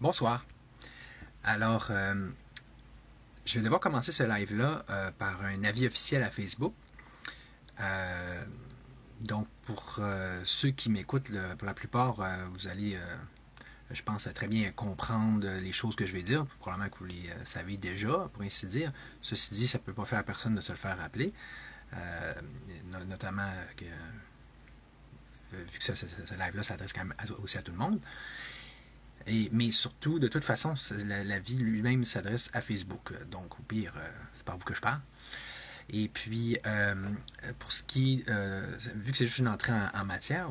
Bonsoir. Alors, je vais devoir commencer ce live-là par un avis officiel à Facebook. Donc, pour ceux qui m'écoutent, pour la plupart, vous allez, je pense, très bien comprendre les choses que je vais dire. Probablement que vous les savez déjà, pour ainsi dire. Ceci dit, ça ne peut pas faire à personne de se le faire rappeler. Notamment que, vu que ce live-là s'adresse quand même aussi à tout le monde. Mais surtout, de toute façon, la vie lui-même s'adresse à Facebook. Donc, au pire, c'est par vous que je parle. Et puis, pour ce qui est, vu que c'est juste une entrée en matière,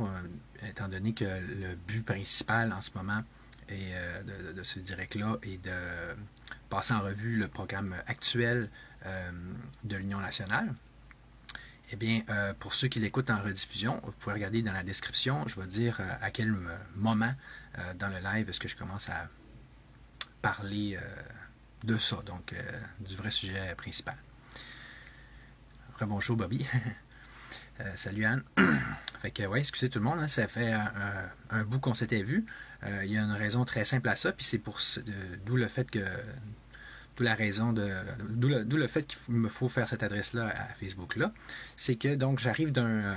étant donné que le but principal en ce moment est, de ce direct-là est de passer en revue le programme actuel de l'Union nationale, eh bien, pour ceux qui l'écoutent en rediffusion, vous pouvez regarder dans la description, je vais dire à quel moment dans le live est-ce que je commence à parler de ça, donc du vrai sujet principal. Rebonjour Bobby. Salut Anne. Fait que, ouais, excusez tout le monde, hein, ça fait un bout qu'on s'était vu. Il y a une raison très simple à ça, puis c'est pour d'où le fait que d'où le fait qu'il me faut faire cette adresse-là à Facebook-là, c'est que donc j'arrive d'un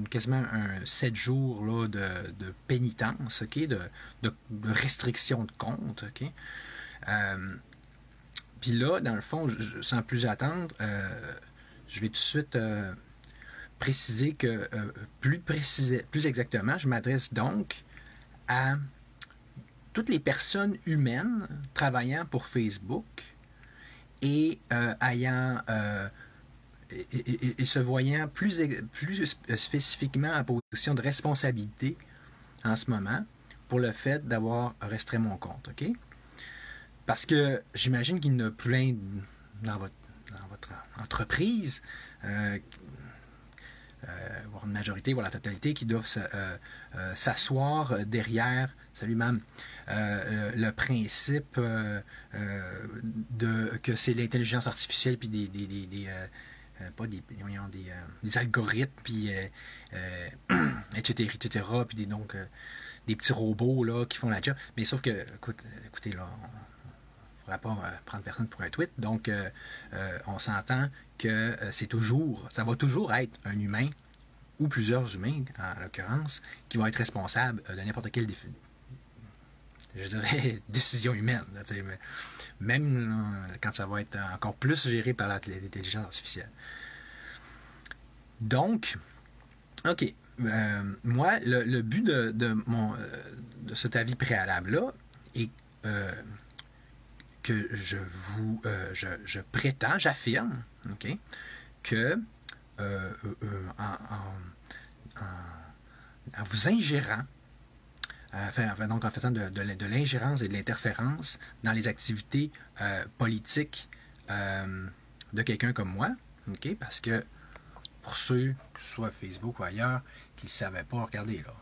quasiment un 7 jours là, de pénitence, ok, de restriction de compte, ok. Puis là, dans le fond, sans plus attendre, je vais tout de suite préciser que plus exactement, je m'adresse donc à toutes les personnes humaines travaillant pour Facebook et et se voyant plus spécifiquement en position de responsabilité en ce moment pour le fait d'avoir restreint mon compte, ok? Parce que j'imagine qu'il y en a plein dans votre entreprise, voire une majorité, voire la totalité, qui doivent s'asseoir derrière, salut mam, le principe que c'est l'intelligence artificielle, puis des algorithmes, puis etc., puis des petits robots là, qui font la job. Mais sauf que, écoutez, là, on ne pourra pas prendre personne pour un tweet. Donc, on s'entend que ça va toujours être un humain, ou plusieurs humains, en l'occurrence, qui vont être responsables de n'importe quelle décision humaine. Là, même là, quand ça va être encore plus géré par l'intelligence artificielle. Donc, OK. Moi, le but de cet avis préalable-là est que je prétends, j'affirme, okay, que en vous ingérant, donc en faisant de l'ingérence et de l'interférence dans les activités politiques de quelqu'un comme moi, okay, parce que pour ceux, que ce soit Facebook ou ailleurs, qui ne savaient pas, regardez là,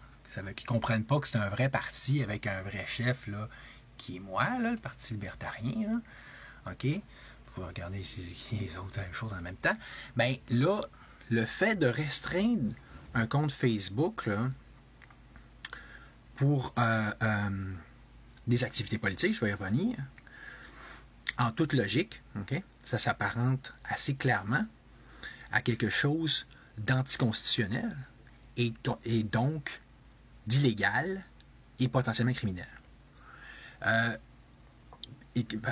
qui ne comprennent pas que c'est un vrai parti avec un vrai chef, là, qui est moi, là, le Parti libertarien, là, OK? Vous pouvez regarder ici les autres choses en même temps. Bien, là, le fait de restreindre un compte Facebook, là, pour des activités politiques, je vais y revenir, en toute logique, OK? Ça s'apparente assez clairement à quelque chose d'anticonstitutionnel et donc d'illégal et potentiellement criminel.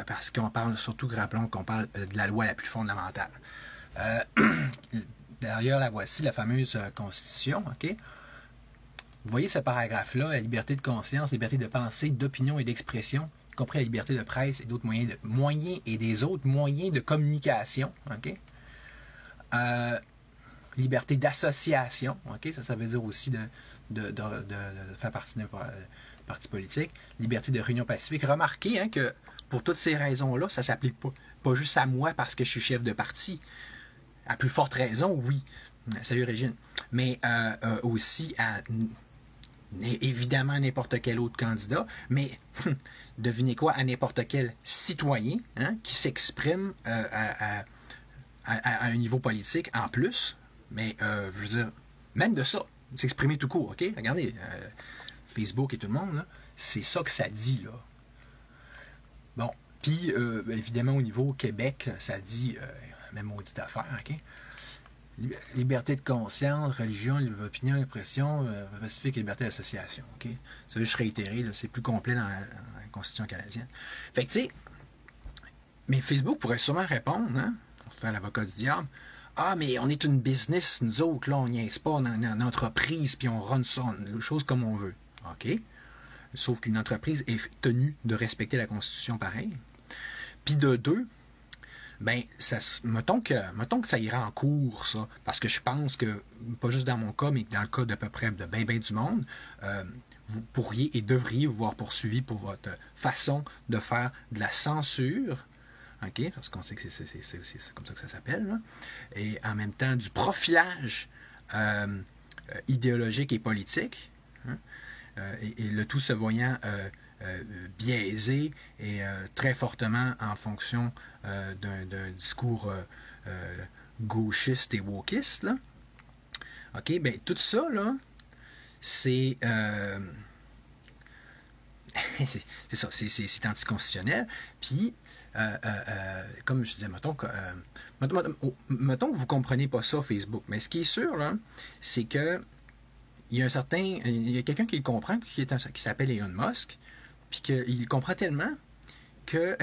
Parce qu'on parle, surtout, rappelons qu'on parle de la loi la plus fondamentale. D'ailleurs, la voici, la fameuse Constitution, OK? Vous voyez ce paragraphe-là, la liberté de conscience, liberté de pensée, d'opinion et d'expression, y compris la liberté de presse et d'autres moyens et des autres moyens de communication, OK? Liberté d'association, OK? Ça veut dire aussi de faire partie d'un parti politique, liberté de réunion pacifique. Remarquez, hein, que pour toutes ces raisons-là, ça ne s'applique pas juste à moi parce que je suis chef de parti. À plus forte raison, oui. Salut Régine. Mais aussi à évidemment n'importe quel autre candidat, mais devinez quoi, à n'importe quel citoyen, hein, qui s'exprime à un niveau politique en plus. Mais je veux dire, même de ça, s'exprimer tout court, OK? Regardez, Facebook et tout le monde, c'est ça que ça dit, là. Bon, puis évidemment au niveau Québec, ça dit, même maudite affaire, OK? Liberté de conscience, religion, opinion, expression, pacifique, liberté d'association, OK? Ça veut juste réitérer, c'est plus complet dans la Constitution canadienne. Fait que, tu sais, mais Facebook pourrait sûrement répondre, hein? On fait l'avocat du diable. Ah, mais on est une business, nous autres, là, on n'y est pas, on est une entreprise, puis on run ça, les choses comme on veut. OK? Sauf qu'une entreprise est tenue de respecter la Constitution pareil. Puis de deux, ben, mettons que ça ira en cours, ça, parce que je pense que, pas juste dans mon cas, mais dans le cas d'à peu près de bien du monde, vous pourriez et devriez vous voir poursuivi pour votre façon de faire de la censure, OK, parce qu'on sait que c'est comme ça que ça s'appelle, là, et en même temps du profilage idéologique et politique, hein, et le tout se voyant biaisé et très fortement en fonction d'un discours gauchiste et wokiste, là. OK, bien, tout ça, là, c'est c'est ça, c'est anticonstitutionnel. Puis, comme je disais, mettons que vous ne comprenez pas ça, Facebook, mais ce qui est sûr, là, c'est que il y a quelqu'un qui le comprend, qui s'appelle Elon Musk, puis qu'il comprend tellement que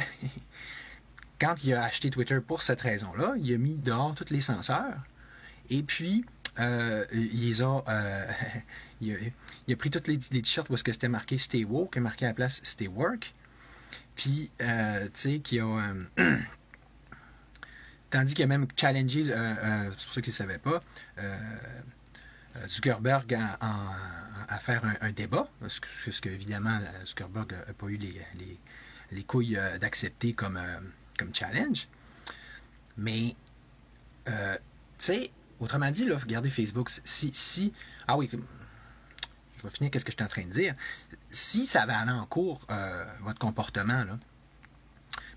quand il a acheté Twitter pour cette raison-là, il a mis dehors tous les censeurs, et puis il a pris toutes les t-shirts où est-ce que c'était marqué Stay Woke, et marqué à la place Stay Work, puis tu sais qu'il a tandis qu'il a même challengé, pour ceux qui ne savaient pas, Zuckerberg à faire un débat, parce que évidemment Zuckerberg n'a pas eu les couilles d'accepter comme challenge. Mais, tu sais, autrement dit, là, regardez Facebook, ah oui, je vais finir qu'est-ce que je suis en train de dire. Si ça va aller en cours, votre comportement, là,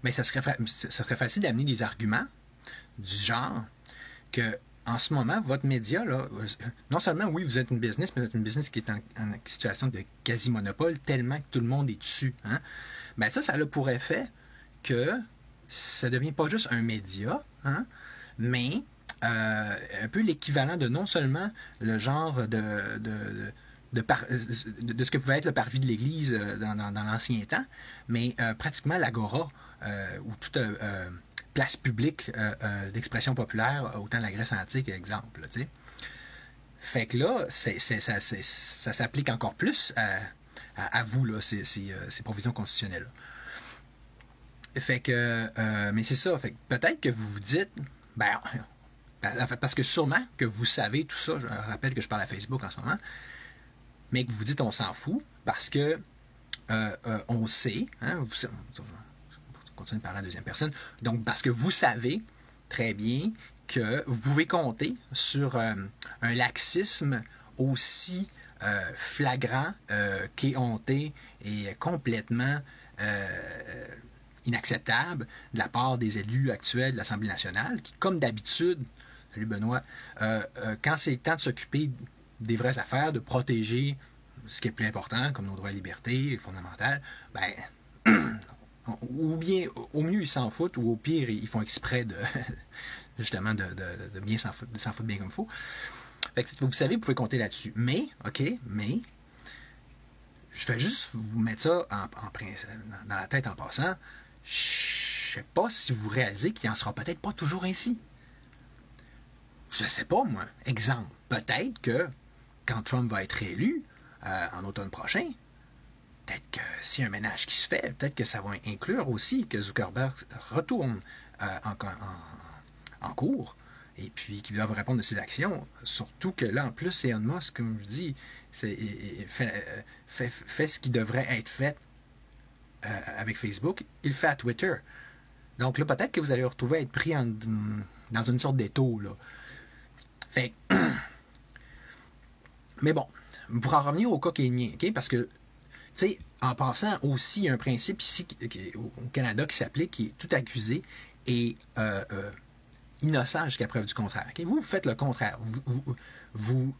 bien, ça serait facile d'amener des arguments du genre que en ce moment, votre média, là, non seulement, oui, vous êtes une business, mais vous êtes une business qui est en situation de quasi-monopole, tellement que tout le monde est dessus. Hein? Bien, ça a pour effet que ça ne devient pas juste un média, hein, mais un peu l'équivalent de non seulement le genre de ce que pouvait être le parvis de l'Église dans l'ancien temps, mais pratiquement l'agora, ou toute place publique d'expression populaire, autant la Grèce antique, exemple. T'sais. Fait que là, ça s'applique encore plus à vous, là, ces provisions constitutionnelles. Fait que, mais c'est ça, fait que peut-être que vous vous dites, ben, parce que sûrement que vous savez tout ça, je rappelle que je parle à Facebook en ce moment, mais que vous dites on s'en fout, parce que on sait, hein, continue de parler à la deuxième personne. Donc, parce que vous savez très bien que vous pouvez compter sur un laxisme aussi flagrant qu'éhonté et complètement inacceptable de la part des élus actuels de l'Assemblée nationale qui, comme d'habitude, salut Benoît, quand c'est le temps de s'occuper des vraies affaires, de protéger ce qui est plus important, comme nos droits et libertés fondamentales, ben ou bien, au mieux, ils s'en foutent, ou au pire, ils font exprès de justement de bien s'en foutre bien comme il faut. Fait que, vous savez, vous pouvez compter là-dessus. Mais, OK, mais, je vais juste vous mettre ça dans la tête en passant. Je sais pas si vous réalisez qu'il n'en sera peut-être pas toujours ainsi. Je sais pas, moi. Exemple, peut-être que quand Trump va être élu en automne prochain, peut-être que s'il y a un ménage qui se fait, peut-être que ça va inclure aussi que Zuckerberg retourne en cours et puis qu'il doit répondre de ses actions. Surtout que là, en plus, Elon Musk, comme je dis, fait ce qui devrait être fait avec Facebook. Il le fait à Twitter. Donc là, peut-être que vous allez vous retrouver à être pris dans une sorte d'étau, là. Fait mais bon, pour en revenir au cas qui est le mien, OK? Parce que tu sais, en passant aussi, il y a un principe ici au Canada qui s'applique, qui est tout accusé et innocent jusqu'à preuve du contraire. Okay? Vous faites le contraire. vous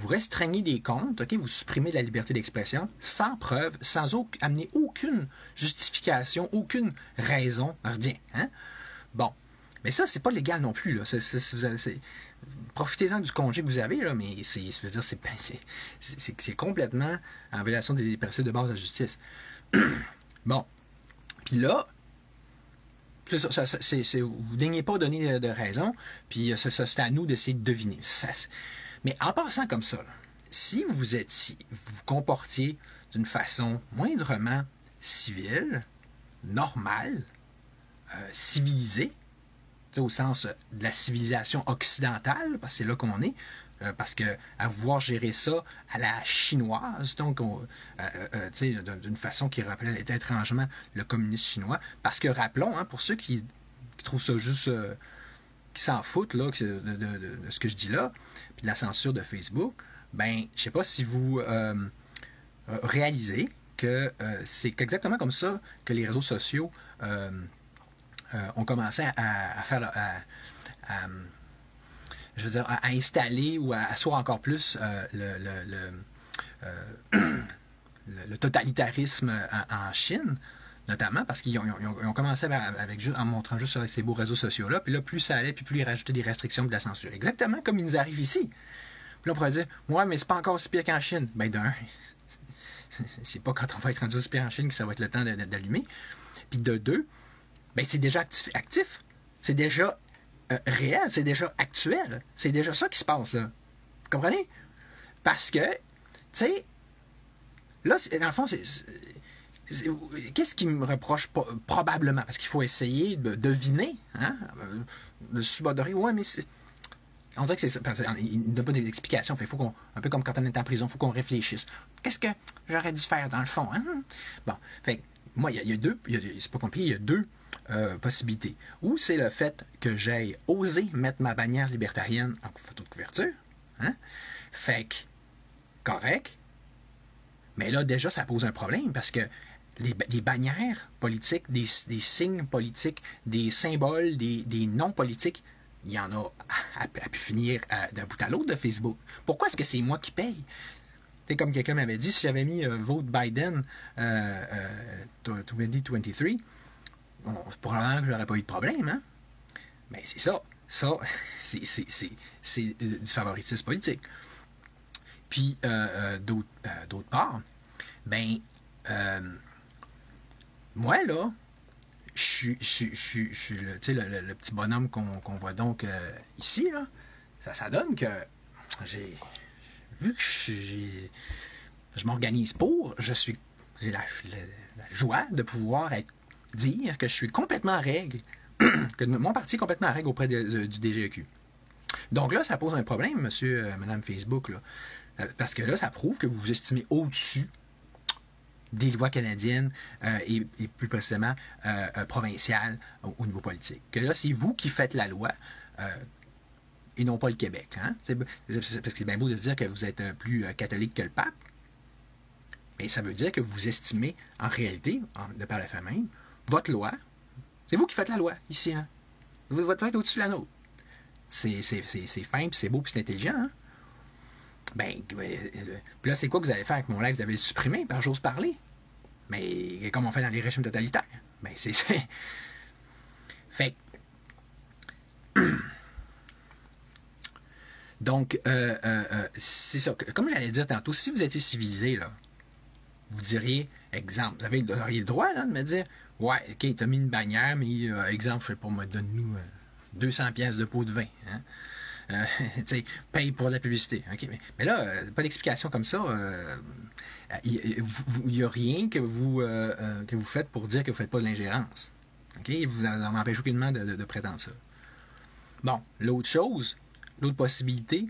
restreignez des comptes, ok, vous supprimez la liberté d'expression sans preuve, sans amener aucune justification, aucune raison, rien. Hein? Bon, mais ça, c'est pas légal non plus. Là. Profitez-en du congé que vous avez, là, mais c'est complètement en violation des principes de base de la justice. Bon, puis là, vous ne daignez pas donner de raison, puis c'est à nous d'essayer de deviner. Mais en passant comme ça, là, si vous vous comportiez d'une façon moindrement civile, normale, civilisée, au sens de la civilisation occidentale, parce que c'est là qu'on est, parce que à vouloir gérer ça à la chinoise, donc d'une façon qui rappelait étrangement le communisme chinois, parce que rappelons, hein, pour ceux qui trouvent ça juste, qui s'en foutent là, de ce que je dis là, puis de la censure de Facebook, ben, je sais pas si vous réalisez que c'est exactement comme ça que les réseaux sociaux ont commencé à faire, je veux dire, à installer ou à asseoir encore plus le totalitarisme en Chine, notamment parce qu'ils ont commencé en montrant juste sur ces beaux réseaux sociaux-là, puis là, plus ça allait, puis plus ils rajoutaient des restrictions de la censure. Exactement comme il nous arrive ici. Puis là, on pourrait dire, ouais, mais c'est pas encore si pire qu'en Chine. Ben, d'un, c'est pas quand on va être rendu aussi pire en Chine que ça va être le temps d'allumer. Puis de deux, ben, c'est déjà actif. C'est déjà réel, c'est déjà actuel. C'est déjà ça qui se passe, là. Vous comprenez? Parce que, tu sais, là, dans le fond, qu'est-ce qui me reproche probablement? Parce qu'il faut essayer de deviner, hein? De subodorer. Ouais, mais on dirait que c'est ça. Il ne donne pas d'explications. Il faut qu'on, un peu comme quand on est en prison, il faut qu'on réfléchisse. Qu'est-ce que j'aurais dû faire dans le fond? Hein? Bon, fait moi, il y a deux, c'est pas compliqué, il y a deux possibilités. Ou c'est le fait que j'aille osé mettre ma bannière libertarienne en photo de couverture. Hein? Fait que, correct. Mais là, déjà, ça pose un problème parce que les bannières politiques, des signes politiques, des symboles, des noms politiques, il y en a à pu finir d'un bout à l'autre de Facebook. Pourquoi est-ce que c'est moi qui paye? C'est comme quelqu'un m'avait dit, si j'avais mis vote Biden 2023, probablement que je n'aurais pas eu de problème. Hein? Mais c'est ça. Ça, c'est du favoritisme politique. Puis, d'autre part, ben, moi, là, je suis le petit bonhomme qu'on voit donc ici, là, ça donne que vu que je m'organise pour, j'ai la joie de pouvoir dire que je suis complètement en règle, que mon parti est complètement en règle auprès du DGEQ. Donc là, ça pose un problème, madame Facebook, là, parce que là, ça prouve que vous vous estimez au-dessus des lois canadiennes et plus précisément provinciales au niveau politique. Que là, c'est vous qui faites la loi et non pas le Québec. Hein? Parce que c'est bien beau de se dire que vous êtes plus catholique que le pape, mais ça veut dire que vous estimez en réalité, de par la fait même, votre loi, c'est vous qui faites la loi ici. Hein? Votre loi est au-dessus de la nôtre. C'est fin, puis c'est beau, puis c'est intelligent. Hein? Ben, puis là, c'est quoi que vous allez faire avec mon live? Vous allez le supprimer par j'ose parler. Mais comme on fait dans les régimes totalitaires. Ben, c'est... Fait donc, c'est ça. Comme j'allais dire tantôt, si vous étiez civilisé, là, vous diriez, exemple, vous auriez le droit là, de me dire, ouais, ok, t'as mis une bannière, mais exemple, je sais pas, donne-nous 200 pièces de pot de vin. Hein? Paye pour la publicité. Okay? Mais là, pas d'explication comme ça. Il n'y a rien que vous faites pour dire que vous ne faites pas de l'ingérence. Okay? Vous n'en empêchez aucunement de prétendre ça. Bon, l'autre chose, l'autre possibilité,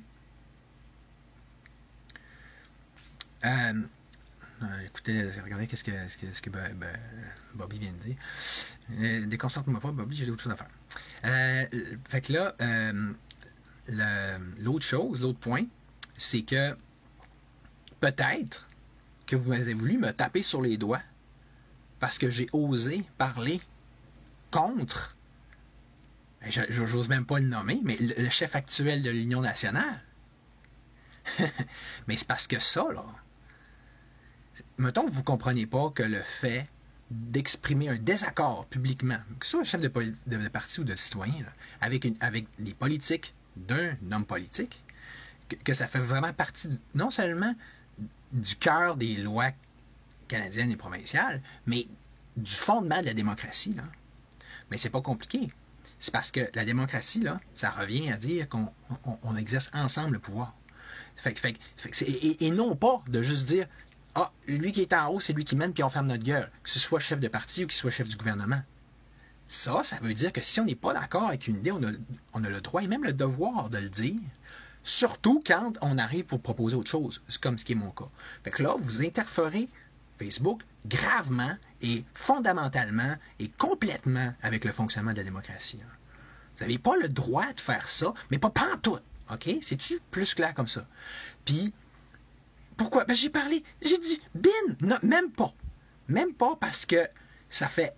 écoutez, regardez qu'est-ce que Bobby vient de dire. Déconcentre-moi pas, Bobby, j'ai d'autres choses à faire. Fait que là, l'autre chose, l'autre point, c'est que peut-être que vous avez voulu me taper sur les doigts parce que j'ai osé parler contre, je n'ose même pas le nommer, mais le chef actuel de l'Union nationale. Mais c'est parce que ça, là, mettons que vous ne comprenez pas que le fait d'exprimer un désaccord publiquement, que ce soit le chef de parti ou de citoyen, là, avec les politiques d'un homme politique, que ça fait vraiment partie, non seulement du cœur des lois canadiennes et provinciales, mais du fondement de la démocratie. Là. Mais c'est pas compliqué. C'est parce que la démocratie, là, ça revient à dire qu'on exerce ensemble le pouvoir. Et non pas de juste dire « Ah, lui qui est en haut, c'est lui qui mène, puis on ferme notre gueule. » Que ce soit chef de parti ou qu'il soit chef du gouvernement. Ça veut dire que si on n'est pas d'accord avec une idée, on a le droit et même le devoir de le dire, surtout quand on arrive pour proposer autre chose, comme ce qui est mon cas. Fait que là, vous interférez Facebook gravement et fondamentalement et complètement avec le fonctionnement de la démocratie. Là. Vous n'avez pas le droit de faire ça, mais pas pantoute. OK? C'est-tu plus clair comme ça? Puis, pourquoi? Ben, j'ai parlé, j'ai dit, non, même pas. Même pas parce que ça fait...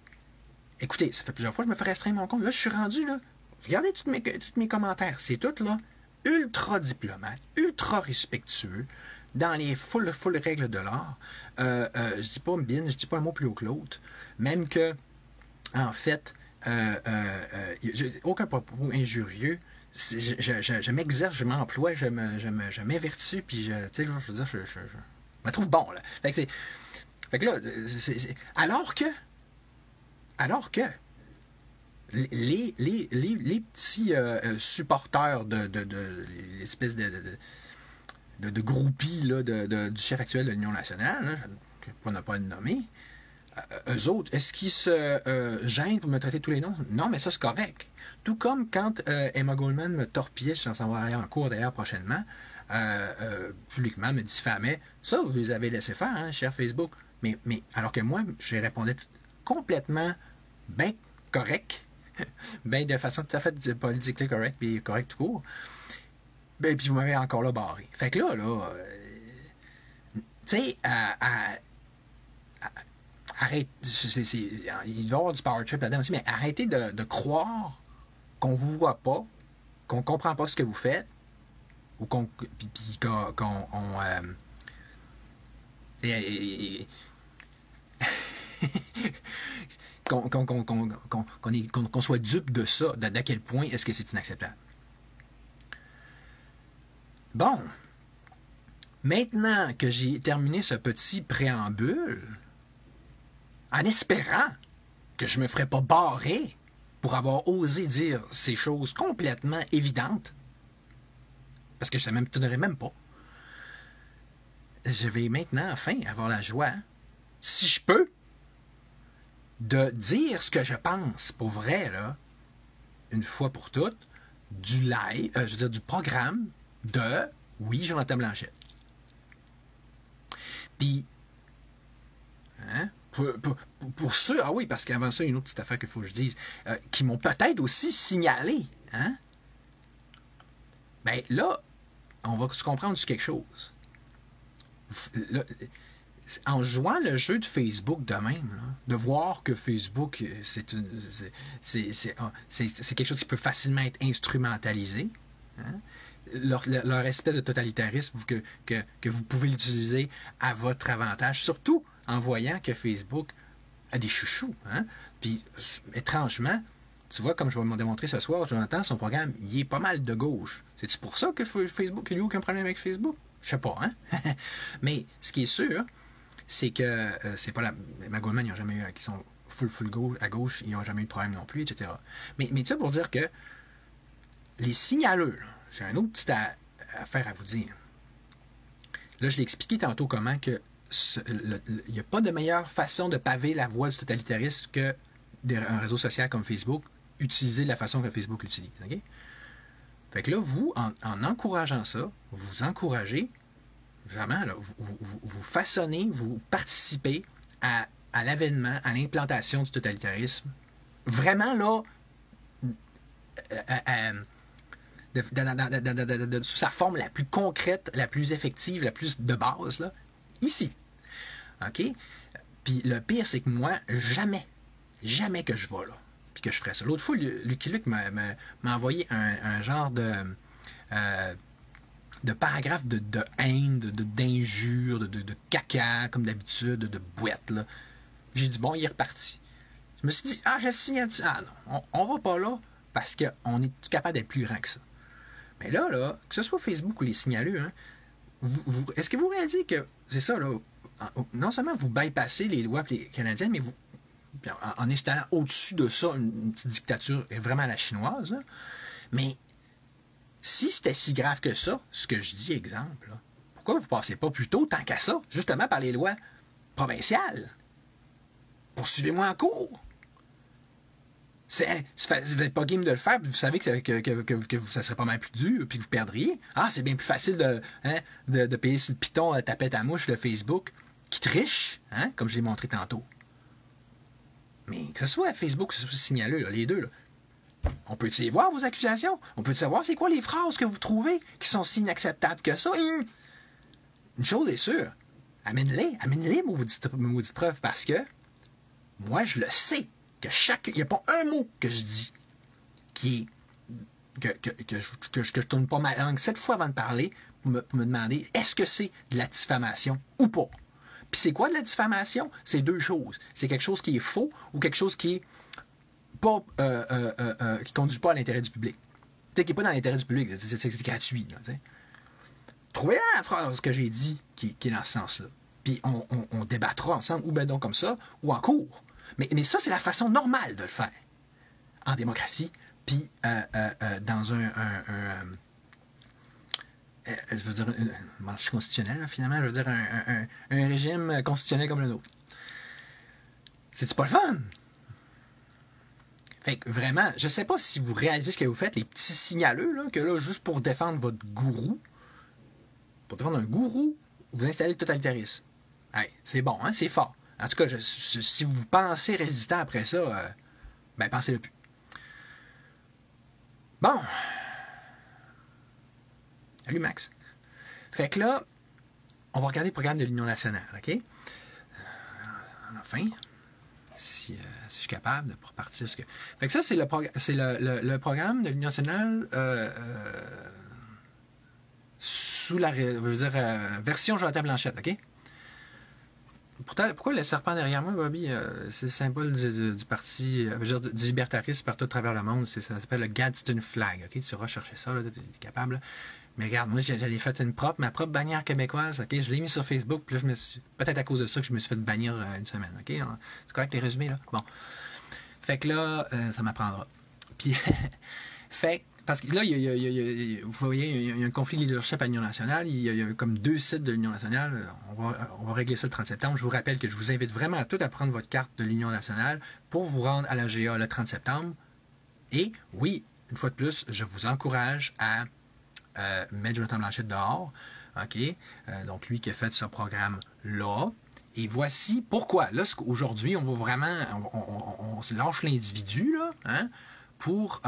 Écoutez, ça fait plusieurs fois que je me fais restreindre mon compte. Là, je suis rendu, là. Regardez tous mes commentaires. C'est tout, là, ultra diplomate, ultra respectueux, dans les full règles de l'art. Je dis pas bin, je dis pas un mot plus haut que l'autre. Même que, en fait, aucun propos injurieux. Je m'exerce, je m'emploie, je m'évertue, puis tu sais, je veux dire, je me trouve bon, là. Fait que là, alors que les petits supporters de l'espèce de groupie là, du chef actuel de l'Union nationale, là, on n'a pas à le nommer, eux autres, est-ce qu'ils se gênent pour me traiter tous les noms? Non, mais ça, c'est correct. Tout comme quand Emma Goldman me torpillait, je s'en vais aller en cours d'ailleurs prochainement, publiquement me diffamait. Ça, vous les avez laissé faire, hein, cher Facebook. Mais alors que moi, je répondais complètement bien correct, bien de façon tout à fait politiquement correcte, puis correct tout court. Ben, puis vous m'avez encore là barré. Fait que là, tu sais, arrête, il va y avoir du power trip là-dedans aussi, mais arrêtez de croire qu'on vous voit pas, qu'on comprend pas ce que vous faites, ou qu'on qu'on soit dupe de ça, d'à quel point est-ce que c'est inacceptable. Bon, maintenant que j'ai terminé ce petit préambule, en espérant que je ne me ferais pas barrer pour avoir osé dire ces choses complètement évidentes, parce que je ne m'étonnerais même pas, je vais maintenant, enfin, avoir la joie, si je peux, de dire ce que je pense, pour vrai, là, une fois pour toutes, du live, je veux dire, du programme de, oui, Jonathan Blanchette. Puis, hein, pour ceux, ah oui, parce qu'avant ça, il y a une autre petite affaire qu'il faut que je dise, qui m'ont peut-être aussi signalé, hein, ben là, on va se comprendre sur quelque chose. Là, en jouant le jeu de Facebook de même, là, de voir que Facebook, c'est quelque chose qui peut facilement être instrumentalisé, hein, leur espèce de totalitarisme que vous pouvez l'utiliser à votre avantage, surtout en voyant que Facebook a des chouchous. Hein? Puis, étrangement, tu vois, comme je vais me démontrer ce soir, Jonathan, son programme, il est pas mal de gauche. C'est-tu pour ça que Facebook, il n'y a aucun problème avec Facebook? Je sais pas, hein? Mais ce qui est sûr, c'est que c'est pas la... Emma Goldman, ils n'ont jamais eu... qui sont full gauche, à gauche, ils n'ont jamais eu de problème non plus, etc. Mais ça pour dire que les signaleux, j'ai un autre petit affaire à vous dire. Là, je l'ai expliqué tantôt comment que il n'y a pas de meilleure façon de paver la voie du totalitarisme qu'un réseau social comme Facebook, utilisé de la façon que Facebook l'utilise. Okay? Fait que là, vous, en encourageant ça, vous encouragez, vraiment, là, vous façonnez, vous participez à l'avènement, à l'implantation du totalitarisme. Vraiment, là, sous sa forme la plus concrète, la plus effective, la plus de base, là, ici. OK? Puis le pire, c'est que moi, jamais que je vais là, puis que je ferais ça. L'autre fois, Lucky Luke m'a envoyé un genre de de paragraphes de haine, d'injures, de caca, comme d'habitude, de boîtes, là. J'ai dit, bon, il est reparti. Je me suis dit, ah, j'ai signé. Ah non, on va pas là parce qu'on est capable d'être plus grand que ça. Mais là, que ce soit Facebook ou les signaleux, hein, est-ce que vous réalisez que c'est ça, là, non seulement vous bypassez les lois canadiennes, mais vous, en installant au-dessus de ça une petite dictature vraiment à la chinoise, là, mais si c'était si grave que ça, ce que je dis, exemple, là, pourquoi vous ne passez pas plus tôt tant qu'à ça, justement par les lois provinciales? Poursuivez-moi en cours. Vous n'êtes pas game de le faire, puis vous savez que ça serait pas mal plus dur, puis que vous perdriez. Ah, c'est bien plus facile de payer sur le piton à tapette à mouche, le Facebook, qui triche, hein, comme je l'ai montré tantôt. Mais que ce soit Facebook, que ce soit signaleux, là, les deux, là, on peut-y voir vos accusations? On peut savoir c'est quoi les phrases que vous trouvez qui sont si inacceptables que ça? Une chose est sûre, amène-les, maudites preuves, parce que moi, je le sais. Il n'y a pas un mot que je dis qui est que je tourne pas ma langue 7 fois avant de parler pour me demander est-ce que c'est de la diffamation ou pas. Puis c'est quoi de la diffamation? C'est deux choses. C'est quelque chose qui est faux ou quelque chose qui est pas qui conduit pas à l'intérêt du public. Peut-être qu'il n'est pas dans l'intérêt du public, c'est gratuit. Là, trouvez la phrase que j'ai dit qui est dans ce sens-là. Puis on débattra ensemble, ou ben donc comme ça, ou en cours. Mais ça, c'est la façon normale de le faire. En démocratie, puis dans je veux dire, une marche constitutionnelle, finalement, je veux dire, un régime constitutionnel comme le nôtre. C'est-tu pas le fun? Fait que vraiment, je sais pas si vous réalisez ce que vous faites, les petits signaleux, là, que là, juste pour défendre votre gourou, pour défendre un gourou, vous installez le totalitarisme. Hey, c'est bon, hein, c'est fort. En tout cas, si vous pensez résistant après ça, ben pensez-le plus. Bon. Salut Max. Fait que là, on va regarder le programme de l'Union nationale, OK? Enfin, si je suis capable de repartir ce que... Fait que ça, c'est le programme de l'Union nationale sous la version Jonathan Blanchette, OK? Pourquoi le serpent derrière moi, Bobby? C'est le symbole du parti, du libertarisme partout à travers le monde. Ça s'appelle le Gadsden Flag. Okay? Tu sauras chercher ça, tu es capable. Là. Mais regarde, moi, j'avais fait ma propre bannière québécoise. Okay? Je l'ai mis sur Facebook. Puis là, peut-être à cause de ça que je me suis fait bannir une semaine. Okay? C'est correct les résumés, là? Bon. Fait que là, ça m'apprendra. Puis, parce que là, vous voyez, il y a un conflit de leadership à l'Union nationale. Il y a comme 2 sites de l'Union nationale. On va régler ça le 30 septembre. Je vous rappelle que je vous invite vraiment à tous à prendre votre carte de l'Union nationale pour vous rendre à la GA le 30 septembre. Et oui, une fois de plus, je vous encourage à mettre Jonathan Blanchette dehors. OK? Donc, lui qui a fait ce programme-là. Et voici pourquoi. Là, aujourd'hui, on va vraiment... On se lâche l'individu, là, hein? Pour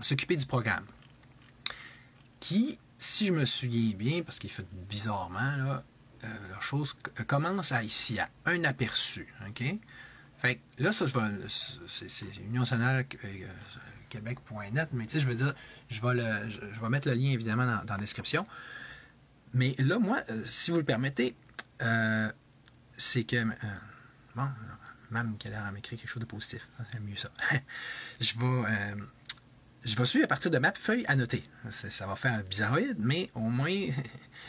s'occuper du programme. Qui, si je me souviens bien, parce qu'il fait bizarrement, là, la chose commence ici à un aperçu. OK? Fait que là, ça, c'est Union nationale Québec.net, mais tu sais, je veux dire, je vais mettre le lien évidemment dans la description. Mais là, moi, si vous le permettez, c'est que. Bon. Même qui a l'air à m'écrire quelque chose de positif. C'est mieux ça. Je vais suivre à partir de ma feuille à noter. Ça va faire bizarroïde, mais au moins,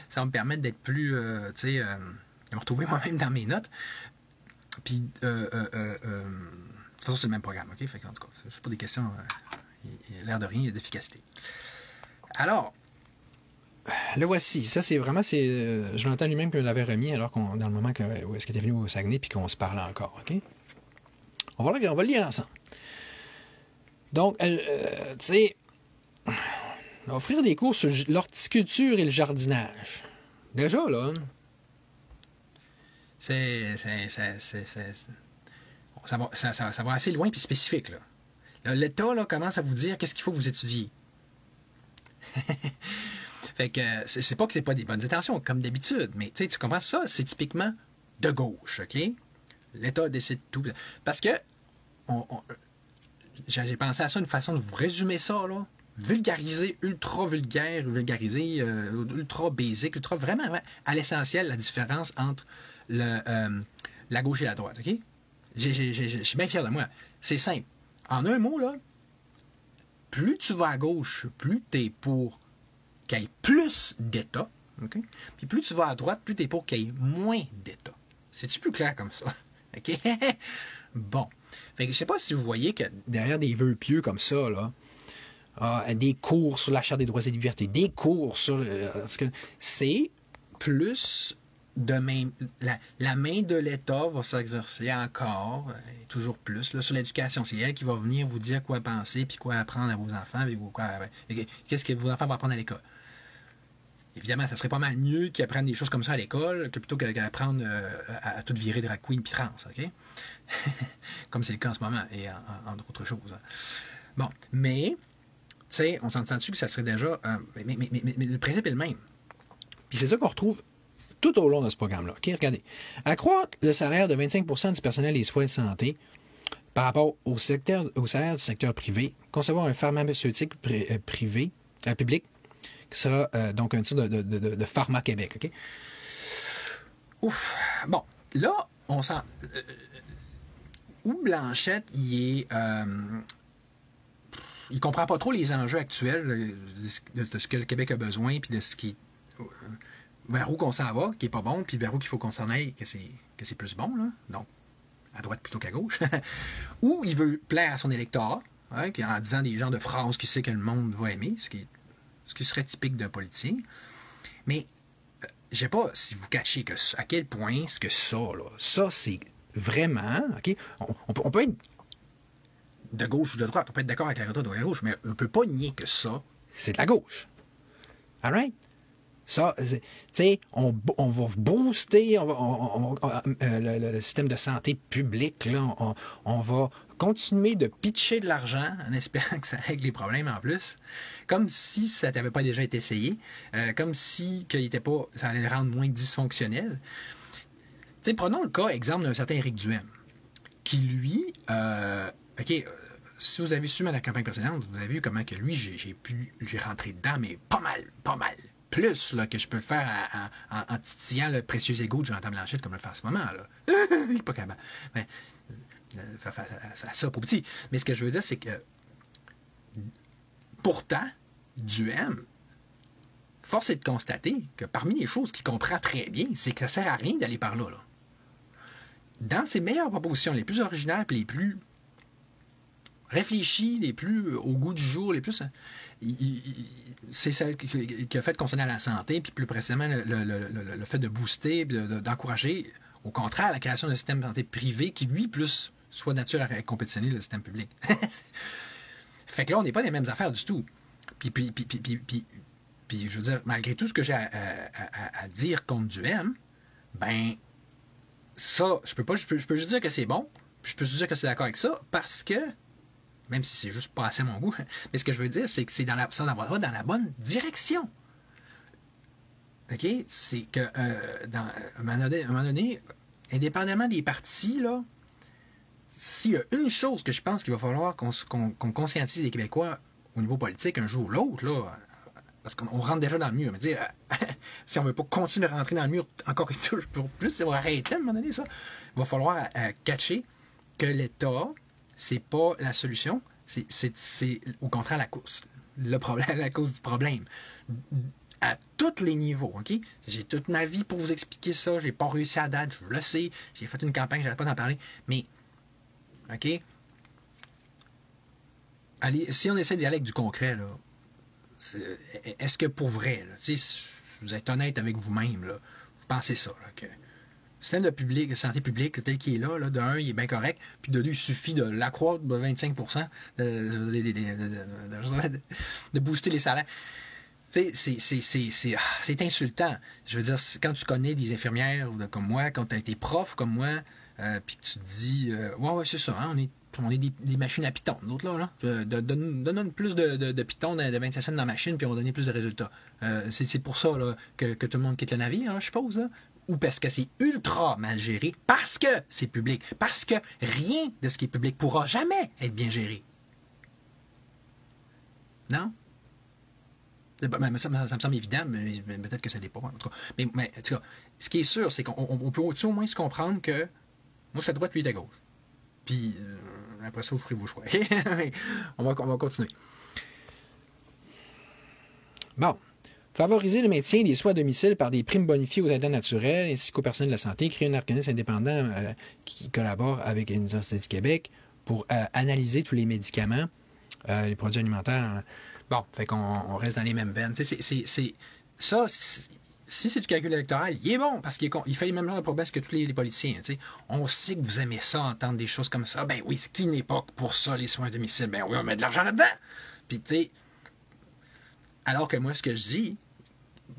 ça va me permettre d'être plus, tu sais, de me retrouver moi-même dans mes notes. Puis, de toute façon, c'est le même programme, OK? Fait en tout cas, c'est pas des questions, il a l'air de rien, il y a d'efficacité. Alors, le voici. Ça, c'est vraiment, Jonathan lui-même qui me l'avait remis, alors qu'on dans le moment où est-ce qu'il était venu au Saguenay, puis qu'on se parlait encore, OK? On va le lire ensemble. Donc, tu sais, offrir des cours sur l'horticulture et le jardinage. Déjà, là, ça va assez loin puis spécifique, là. L'État, là, commence à vous dire qu'est-ce qu'il faut que vous étudiez. Fait que c'est pas que c'est pas des bonnes intentions, comme d'habitude, mais tu comprends ça, c'est typiquement de gauche, OK? L'État décide tout. Parce que j'ai pensé à ça, une façon de vous résumer ça, là. vulgarisé, ultra vulgaire, vulgarisé, ultra basique, ultra vraiment à l'essentiel la différence entre la gauche et la droite. OK? Je suis bien fier de moi. C'est simple. En un mot, là, plus tu vas à gauche, plus tu es pour qu'il y ait plus d'État. Okay? Puis plus tu vas à droite, plus tu es pour qu'il y ait moins d'État. C'est-tu plus clair comme ça? OK? Bon. Fait que je sais pas si vous voyez que derrière des vœux pieux comme ça, là, des cours sur la Charte des droits et libertés, des cours sur... c'est plus de même... La main de l'État va s'exercer encore, toujours plus, là, sur l'éducation. C'est elle qui va venir vous dire quoi penser, puis quoi apprendre à vos enfants, qu'est-ce que vos enfants vont apprendre à l'école. Évidemment, ça serait pas mal mieux qu'ils apprennent des choses comme ça à l'école que plutôt qu'apprendre à tout virer drag queen puis trans, OK? Comme c'est le cas en ce moment, et entre autres choses. Bon, mais, tu sais, on s'entend dessus que ça serait déjà... mais le principe est le même. Puis c'est ça qu'on retrouve tout au long de ce programme-là. OK, regardez. Accroître le salaire de 25% du personnel des soins de santé par rapport au salaire du secteur privé, concevoir un pharmaceutique public, qui sera donc un titre de Pharma Québec. OK? Ouf! Bon, là, on sent... où Blanchette, il comprend pas trop les enjeux actuels de ce que le Québec a besoin, puis de ce qui... vers où qu'on s'en va, qui est pas bon, puis vers où qu'il faut qu'on s'en aille, que c'est plus bon, là. Donc, à droite plutôt qu'à gauche. Ou il veut plaire à son électorat, hein, en disant des genres de phrases qu'il sait que le monde va aimer, ce qui serait typique d'un politicien. Mais, je sais pas si vous cachez à quel point ce que ça c'est vraiment, OK, on peut être de gauche ou de droite, on peut être d'accord avec la droite ou la gauche, mais on peut pas nier que ça, c'est de la gauche. All right? Ça, tu sais, on va booster le système de santé publique, là, on va continuer de pitcher de l'argent en espérant que ça règle les problèmes en plus, comme si ça n'avait pas déjà été essayé, comme si ça allait le rendre moins dysfonctionnel. Tu sais, prenons le cas, exemple, d'un certain Éric Duhem, qui lui, OK, si vous avez suivi ma campagne précédente, vous avez vu comment que lui, j'ai pu lui rentrer dedans, mais pas mal. Plus là, que je peux le faire en titillant le précieux égo de Jonathan Blanchette comme je le fais en ce moment. Là. Il n'est pas capable. Mais, ça pour petit. Mais ce que je veux dire, c'est que pourtant, Duhem, force est de constater que parmi les choses qu'il comprend très bien, c'est que ça ne sert à rien d'aller par là. Dans ses meilleures propositions, les plus originales et les plus réfléchies, les plus au goût du jour, les plus... c'est celle qui a fait concernant la santé, puis plus précisément le fait de booster, d'encourager, au contraire, la création d'un système de santé privé qui, lui, plus soit nature à compétitionner le système public. Fait que là, on n'est pas les mêmes affaires du tout. Puis je veux dire, malgré tout ce que j'ai à dire contre Duhem, ben, ça, je peux juste dire que c'est bon, puis je peux juste dire que c'est d'accord avec ça, parce que même si c'est juste pas assez mon goût. Mais ce que je veux dire, c'est que ça va dans la bonne direction. OK? C'est que, à un moment donné, indépendamment des partis, là, s'il y a une chose que je pense qu'il va falloir qu'on conscientise les Québécois au niveau politique un jour ou l'autre, là, parce qu'on rentre déjà dans le mur, mais dire, si on ne veut pas continuer de rentrer dans le mur encore et toujours plus, si on va arrêter à un moment donné ça, il va falloir catcher que l'État, c'est pas la solution, c'est au contraire la cause du problème. À tous les niveaux, OK? J'ai toute ma vie pour vous expliquer ça, j'ai pas réussi à date, je le sais, j'ai fait une campagne, j'arrête pas d'en parler, mais, OK? Allez, si on essaie d'y aller avec du concret, là, est-ce que pour vrai, là, si vous êtes honnête avec vous-même, là, vous pensez ça, là, que le système de santé publique tel qu'il est là, de un, il est bien correct, puis de deux, il suffit de l'accroître de 25%, de booster les salaires. C'est insultant. Je veux dire, quand tu connais des infirmières comme moi, quand tu as été prof comme moi, puis que tu te dis, ouais, c'est ça, hein, on est des machines à Python. D'autres là, donne plus de Python de 25 cents dans la machine, puis on va donner plus de résultats. C'est pour ça là, que tout le monde quitte le navire, hein, je suppose. Là. Ou parce que c'est ultra mal géré, parce que c'est public, parce que rien de ce qui est public pourra jamais être bien géré. Non? Ça me semble évident, mais peut-être que ça l'est pas. En tout cas. Mais en tout cas, ce qui est sûr, c'est qu'on peut au moins se comprendre que moi, je suis à droite, lui, il est à gauche. Puis, après ça, vous ferez vos choix. on va continuer. Bon. Favoriser le maintien des soins à domicile par des primes bonifiées aux aidants naturels ainsi qu'aux personnes de la santé. Créer un organisme indépendant qui collabore avec l'Université du Québec pour analyser tous les médicaments, les produits alimentaires. Bon, fait qu'on reste dans les mêmes veines. Ça, si c'est du calcul électoral, il est bon parce qu'il fait les mêmes genres de promesses que tous les politiciens. T'sais. On sait que vous aimez ça, entendre des choses comme ça. Ben oui, qui n'est pas pour ça, les soins à domicile? Ben oui, on met de l'argent là-dedans. Puis, tu sais, alors que moi, ce que je dis,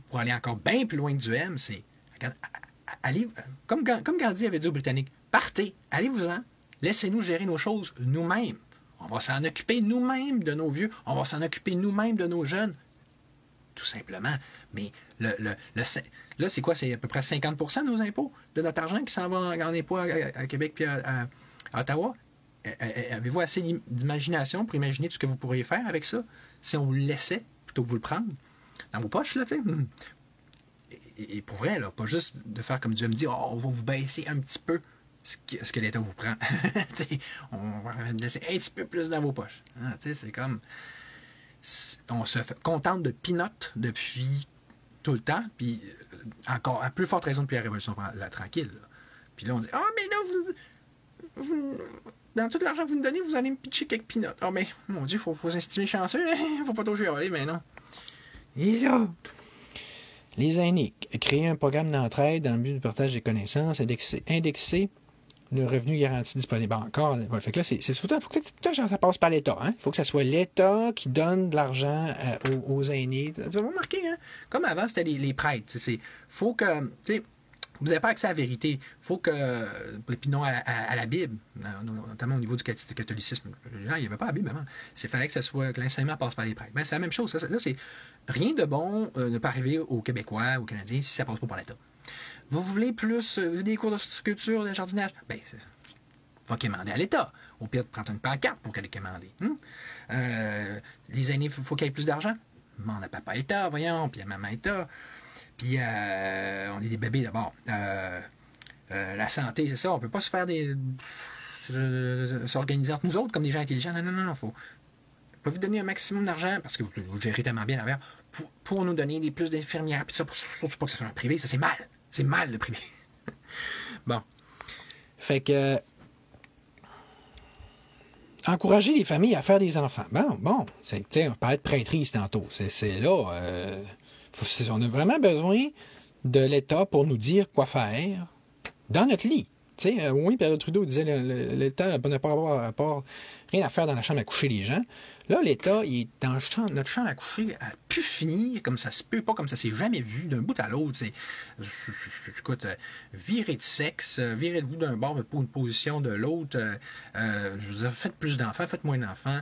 pour aller encore bien plus loin que du M, c'est allez, comme Gandhi avait dit aux Britanniques, partez, allez-vous-en, laissez-nous gérer nos choses nous-mêmes. On va s'en occuper nous-mêmes de nos vieux, on va s'en occuper nous-mêmes de nos jeunes. Tout simplement. Mais là, c'est quoi? C'est à peu près 50% de nos impôts, de notre argent qui s'en va en impôts à Québec et à Ottawa. Avez-vous assez d'imagination pour imaginer tout ce que vous pourriez faire avec ça si on vous le laissait plutôt que vous le prendre dans vos poches, là, tu sais? Et pour vrai, là, pas juste de faire comme Dieu me dit, on va vous baisser un petit peu ce que l'État vous prend. On va laisser un petit peu plus dans vos poches. Ah, c'est comme... On se contente de peanuts depuis tout le temps, puis encore à plus forte raison depuis la Révolution tranquille. Là. Puis là, on dit, mais là, dans tout l'argent que vous nous donnez, vous allez me pitcher quelques peanuts. Mais, mon Dieu, faut s'estimer chanceux. Faut pas trop chialer, mais non. Les autres. Les aînés. Créer un programme d'entraide dans le but du partage des connaissances, indexer le revenu garanti disponible encore. Fait que là, c'est surtout, faut que ça passe par l'État. Il faut que ce soit l'État qui donne de l'argent aux aînés. Tu vas remarquer, hein? Comme avant, c'était les prêtres. Faut que, vous n'avez pas accès à la vérité. Faut que, puis non à la Bible, notamment au niveau du catholicisme. Les gens, il n'y avait pas la Bible avant. Il fallait que l'enseignement passe par les prêtres. Ben, c'est la même chose. Là, c'est rien de bon ne peut arriver aux Québécois, aux Canadiens, si ça ne passe pas par l'État. Vous voulez plus des cours de sculpture, de jardinage? Ben, va quémander à l'État. Au pire, prendre une pancarte pour qu'elle ait commandé. Les aînés, il faut qu'il y ait plus d'argent. Demande à papa État, voyons, puis à maman État. Puis, on est des bébés d'abord. La santé, c'est ça. On ne peut pas se faire s'organiser entre nous autres comme des gens intelligents. Non. Faut vous donner un maximum d'argent parce que vous gérez tellement bien l'affaire pour nous donner plus d'infirmières. Puis ça, surtout pas que ce soit en privé. Ça, c'est mal. C'est mal, le privé. Bon. Fait que... encourager les familles à faire des enfants. Bon. On parlait de prêtrise tantôt. C'est là... on a vraiment besoin de l'État pour nous dire quoi faire dans notre lit. Oui, Pierre Trudeau disait l'État n'a pas rien à faire dans la chambre à coucher des gens. Là, l'État, il est dans notre chambre à coucher à pu finir, comme ça se peut pas, comme ça s'est jamais vu, d'un bout à l'autre. Écoute, virer de sexe, virer de vous d'un bord pour une position de l'autre. Je veux dire, faites plus d'enfants, faites moins d'enfants.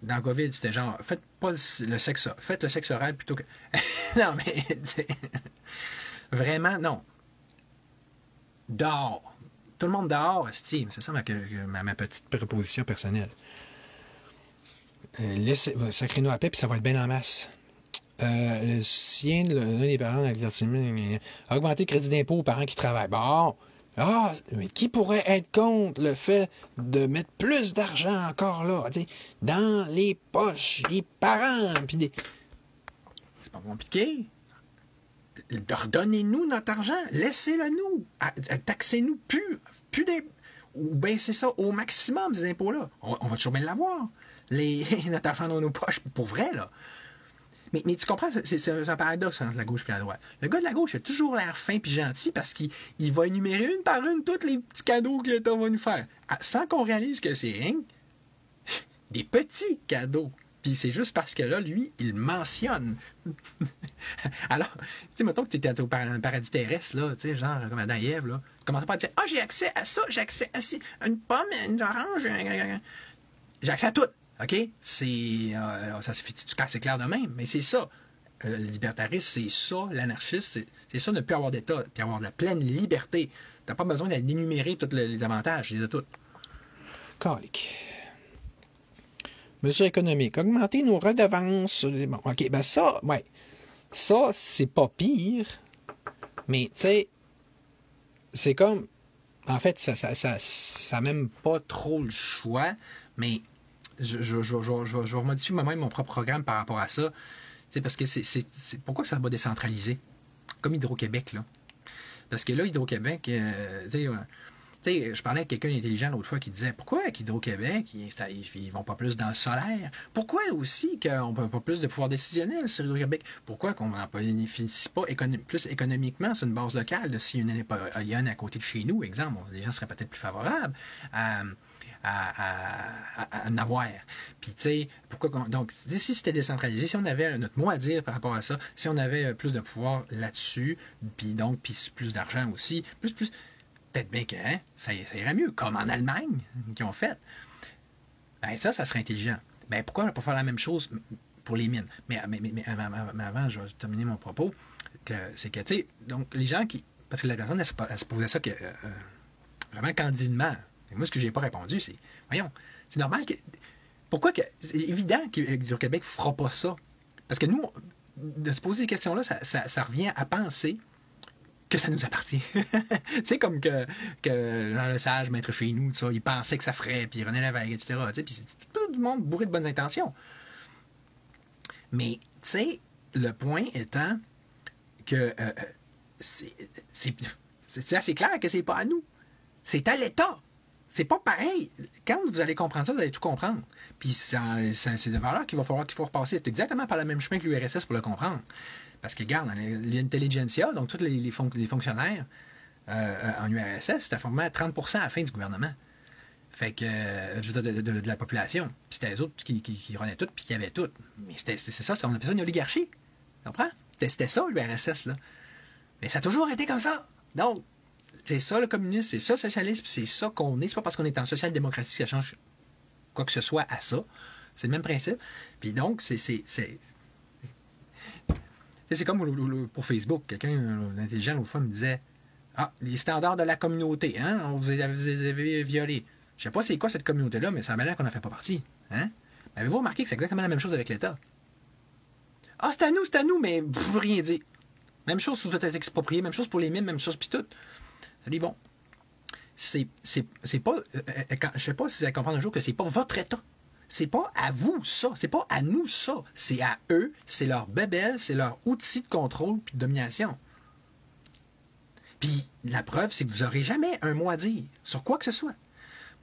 Dans COVID, c'était genre, faites pas le sexe, faites le sexe oral plutôt que... non, mais, vraiment, non. Dehors. Tout le monde dehors, c'est ça ma petite proposition personnelle. Sacrez-nous à paix, puis ça va être bien en masse. Le sien, l'un des parents, augmenter le crédit d'impôt aux parents qui travaillent. Bon, mais qui pourrait être contre le fait de mettre plus d'argent encore là, dans les poches des parents? C'est pas compliqué. Redonnez-nous notre argent. Laissez-le nous. Taxez-nous plus ou baissez ça au maximum, ces impôts-là. On va toujours bien l'avoir. Notre argent dans nos poches, pour vrai, là. Mais tu comprends, c'est un paradoxe entre la gauche et la droite. Le gars de la gauche a toujours l'air fin et gentil parce qu'il va énumérer une par une tous les petits cadeaux que l'État va nous faire. Sans qu'on réalise que c'est rien des petits cadeaux. Puis c'est juste parce que là, lui, il mentionne. Alors, tu sais, mettons que tu étais au paradis terrestre, là, tu sais, genre comme Adam et Ève, là. Tu commences pas à dire, j'ai accès à ça, j'ai accès à ça, une pomme, une orange, j'ai accès à tout. OK? Ça se fait du cas, c'est clair de même, mais c'est ça. Le libertarisme, c'est ça. L'anarchiste, c'est ça, ne plus avoir d'État, puis avoir de la pleine liberté. Tu n'as pas besoin d'énumérer tous les avantages, je les ai tous. Calique. Mesures économiques. Augmenter nos redevances. Bon, OK, ben ça, ouais. Ça, c'est pas pire. Mais, tu sais, c'est comme... En fait, ça même pas trop le choix, mais je vais remodifier moi-même mon propre programme par rapport à ça. Tu sais, parce que pourquoi ça va décentraliser? Comme Hydro-Québec, là. Parce que là, Hydro-Québec, tu sais, je parlais avec quelqu'un d'intelligent l'autre fois qui disait pourquoi qu'Hydro-Québec, ils vont pas plus dans le solaire? Pourquoi aussi qu'on n'a pas plus de pouvoir décisionnel sur Hydro-Québec? Pourquoi qu'on n'en bénéficie pas plus économiquement sur une base locale? S'il y a une éolienne à côté de chez nous, exemple, les gens seraient peut-être plus favorables à en avoir. Puis, tu sais, donc, si c'était décentralisé, si on avait notre mot à dire par rapport à ça, si on avait plus de pouvoir là-dessus, puis donc, plus d'argent aussi, peut-être bien que ça irait mieux, comme en Allemagne, qu'ils ont fait. Ben, ça serait intelligent. Ben, pourquoi ne pas faire la même chose pour les mines? Mais avant, je vais terminer mon propos, c'est que, tu sais, donc, les gens qui... Parce que la personne, elle se posait ça vraiment candidement. Et moi, ce que j'ai pas répondu, c'est, voyons, c'est normal que... Pourquoi que... C'est évident que Hydro-Québec ne fera pas ça. Parce que nous, de se poser ces questions-là, ça revient à penser que ça nous appartient. Tu sais, comme que Jean Lesage, maître chez nous, tout ça, il pensait que ça ferait, puis René Lévesque, etc. Tu sais, puis c'est tout le monde bourré de bonnes intentions. Mais, tu sais, le point étant que c'est assez clair que c'est pas à nous. C'est à l'État. C'est pas pareil. Quand vous allez comprendre ça, vous allez tout comprendre. Puis c'est des valeurs qu'il faut repasser. C'est exactement par le même chemin que l'URSS pour le comprendre. Parce que, regarde, l'intelligentsia, donc tous les fonctionnaires en URSS, c'était formé à 30% à la fin du gouvernement. Fait que, de la population. Puis c'était les autres qui renaient tout, puis qui avaient tout. Mais c'est ça, on appelle ça une oligarchie. Tu comprends? C'était ça, l'URSS, là. Mais ça a toujours été comme ça. Donc, c'est ça le communisme, c'est ça le socialisme, c'est ça qu'on est. C'est pas parce qu'on est en social-démocratie que ça change quoi que ce soit à ça. C'est le même principe. Puis donc, c'est comme pour Facebook. Quelqu'un d'intelligent l'autre fois me disait ah, les standards de la communauté, hein, on vous avez violés. Je sais pas c'est quoi cette communauté-là, mais ça m'a l'air qu'on n'en fait pas partie. Hein? Avez-vous remarqué que c'est exactement la même chose avec l'État? Ah, c'est à nous, mais vous ne pouvez rien dire. Même chose si vous êtes exproprié, même chose pour les mines, même chose puis tout. Ça dit bon. C'est pas. Je sais pas si vous allez comprendre un jour que c'est pas votre État. C'est pas à vous ça. C'est pas à nous ça. C'est à eux. C'est leur bébelle, c'est leur outil de contrôle puis de domination. Puis la preuve, c'est que vous n'aurez jamais un mot à dire sur quoi que ce soit.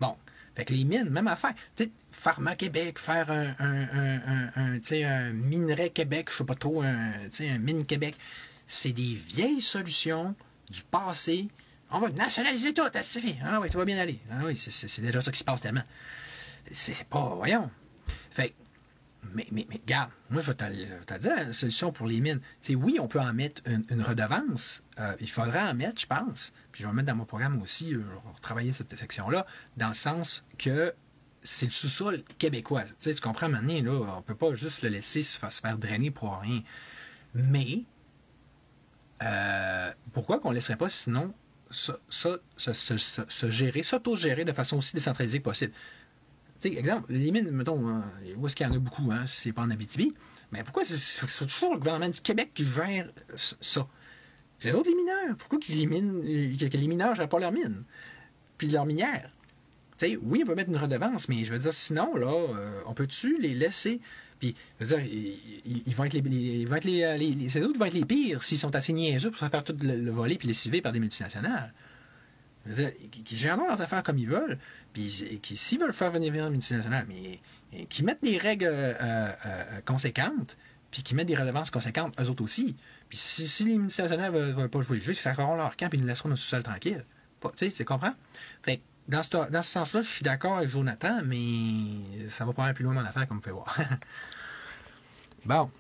Bon. Fait que les mines, même affaire. Tu sais, Pharma Québec, faire un minerai Québec, je sais pas trop, un mine Québec. C'est des vieilles solutions du passé. On va nationaliser tout, ça suffit. Ah oui, tout va bien aller. Ah oui, c'est déjà ça qui se passe tellement. C'est pas, voyons. Fait mais regarde, moi je vais te dire la solution pour les mines. C'est oui, on peut en mettre une redevance. Il faudrait en mettre, je pense. Puis je vais mettre dans mon programme aussi, travailler cette section-là, dans le sens que c'est le sous-sol québécois. Tu comprends maintenant, là, on peut pas juste le laisser se faire drainer pour rien. Mais pourquoi qu'on ne laisserait pas sinon se gérer, s'auto-gérer de façon aussi décentralisée que possible? Tu sais, exemple, les mines, mettons, où est-ce qu'il y en a beaucoup, hein, si c'est pas en Abitibi, mais pourquoi c'est toujours le gouvernement du Québec qui gère ça? C'est d'autres les mineurs. Pourquoi que les mineurs ne gèrent pas leurs mines? Puis leurs minières? Tu sais, oui, on peut mettre une redevance, mais je veux dire, sinon, là, on peut-tu les laisser? Puis, je veux dire, ils vont être c'est eux qui vont être les pires s'ils sont assez niaiseux pour se faire tout le voler puis les civer par des multinationales. Je veux dire, qui gèrent leurs affaires comme ils veulent, puis s'ils veulent faire venir une multinationale, mais qui mettent des règles conséquentes, puis qui mettent des redevances conséquentes, eux autres aussi. Puis si les multinationales ne veulent pas jouer le jeu, ils s'accrocheront leur camp et ils nous laisseront nos sous-sols tranquilles. Tu sais, tu comprends? Fait que, dans ce sens-là, je suis d'accord avec Jonathan, mais ça va pas aller plus loin mon affaire, comme vous pouvez voir. Bon.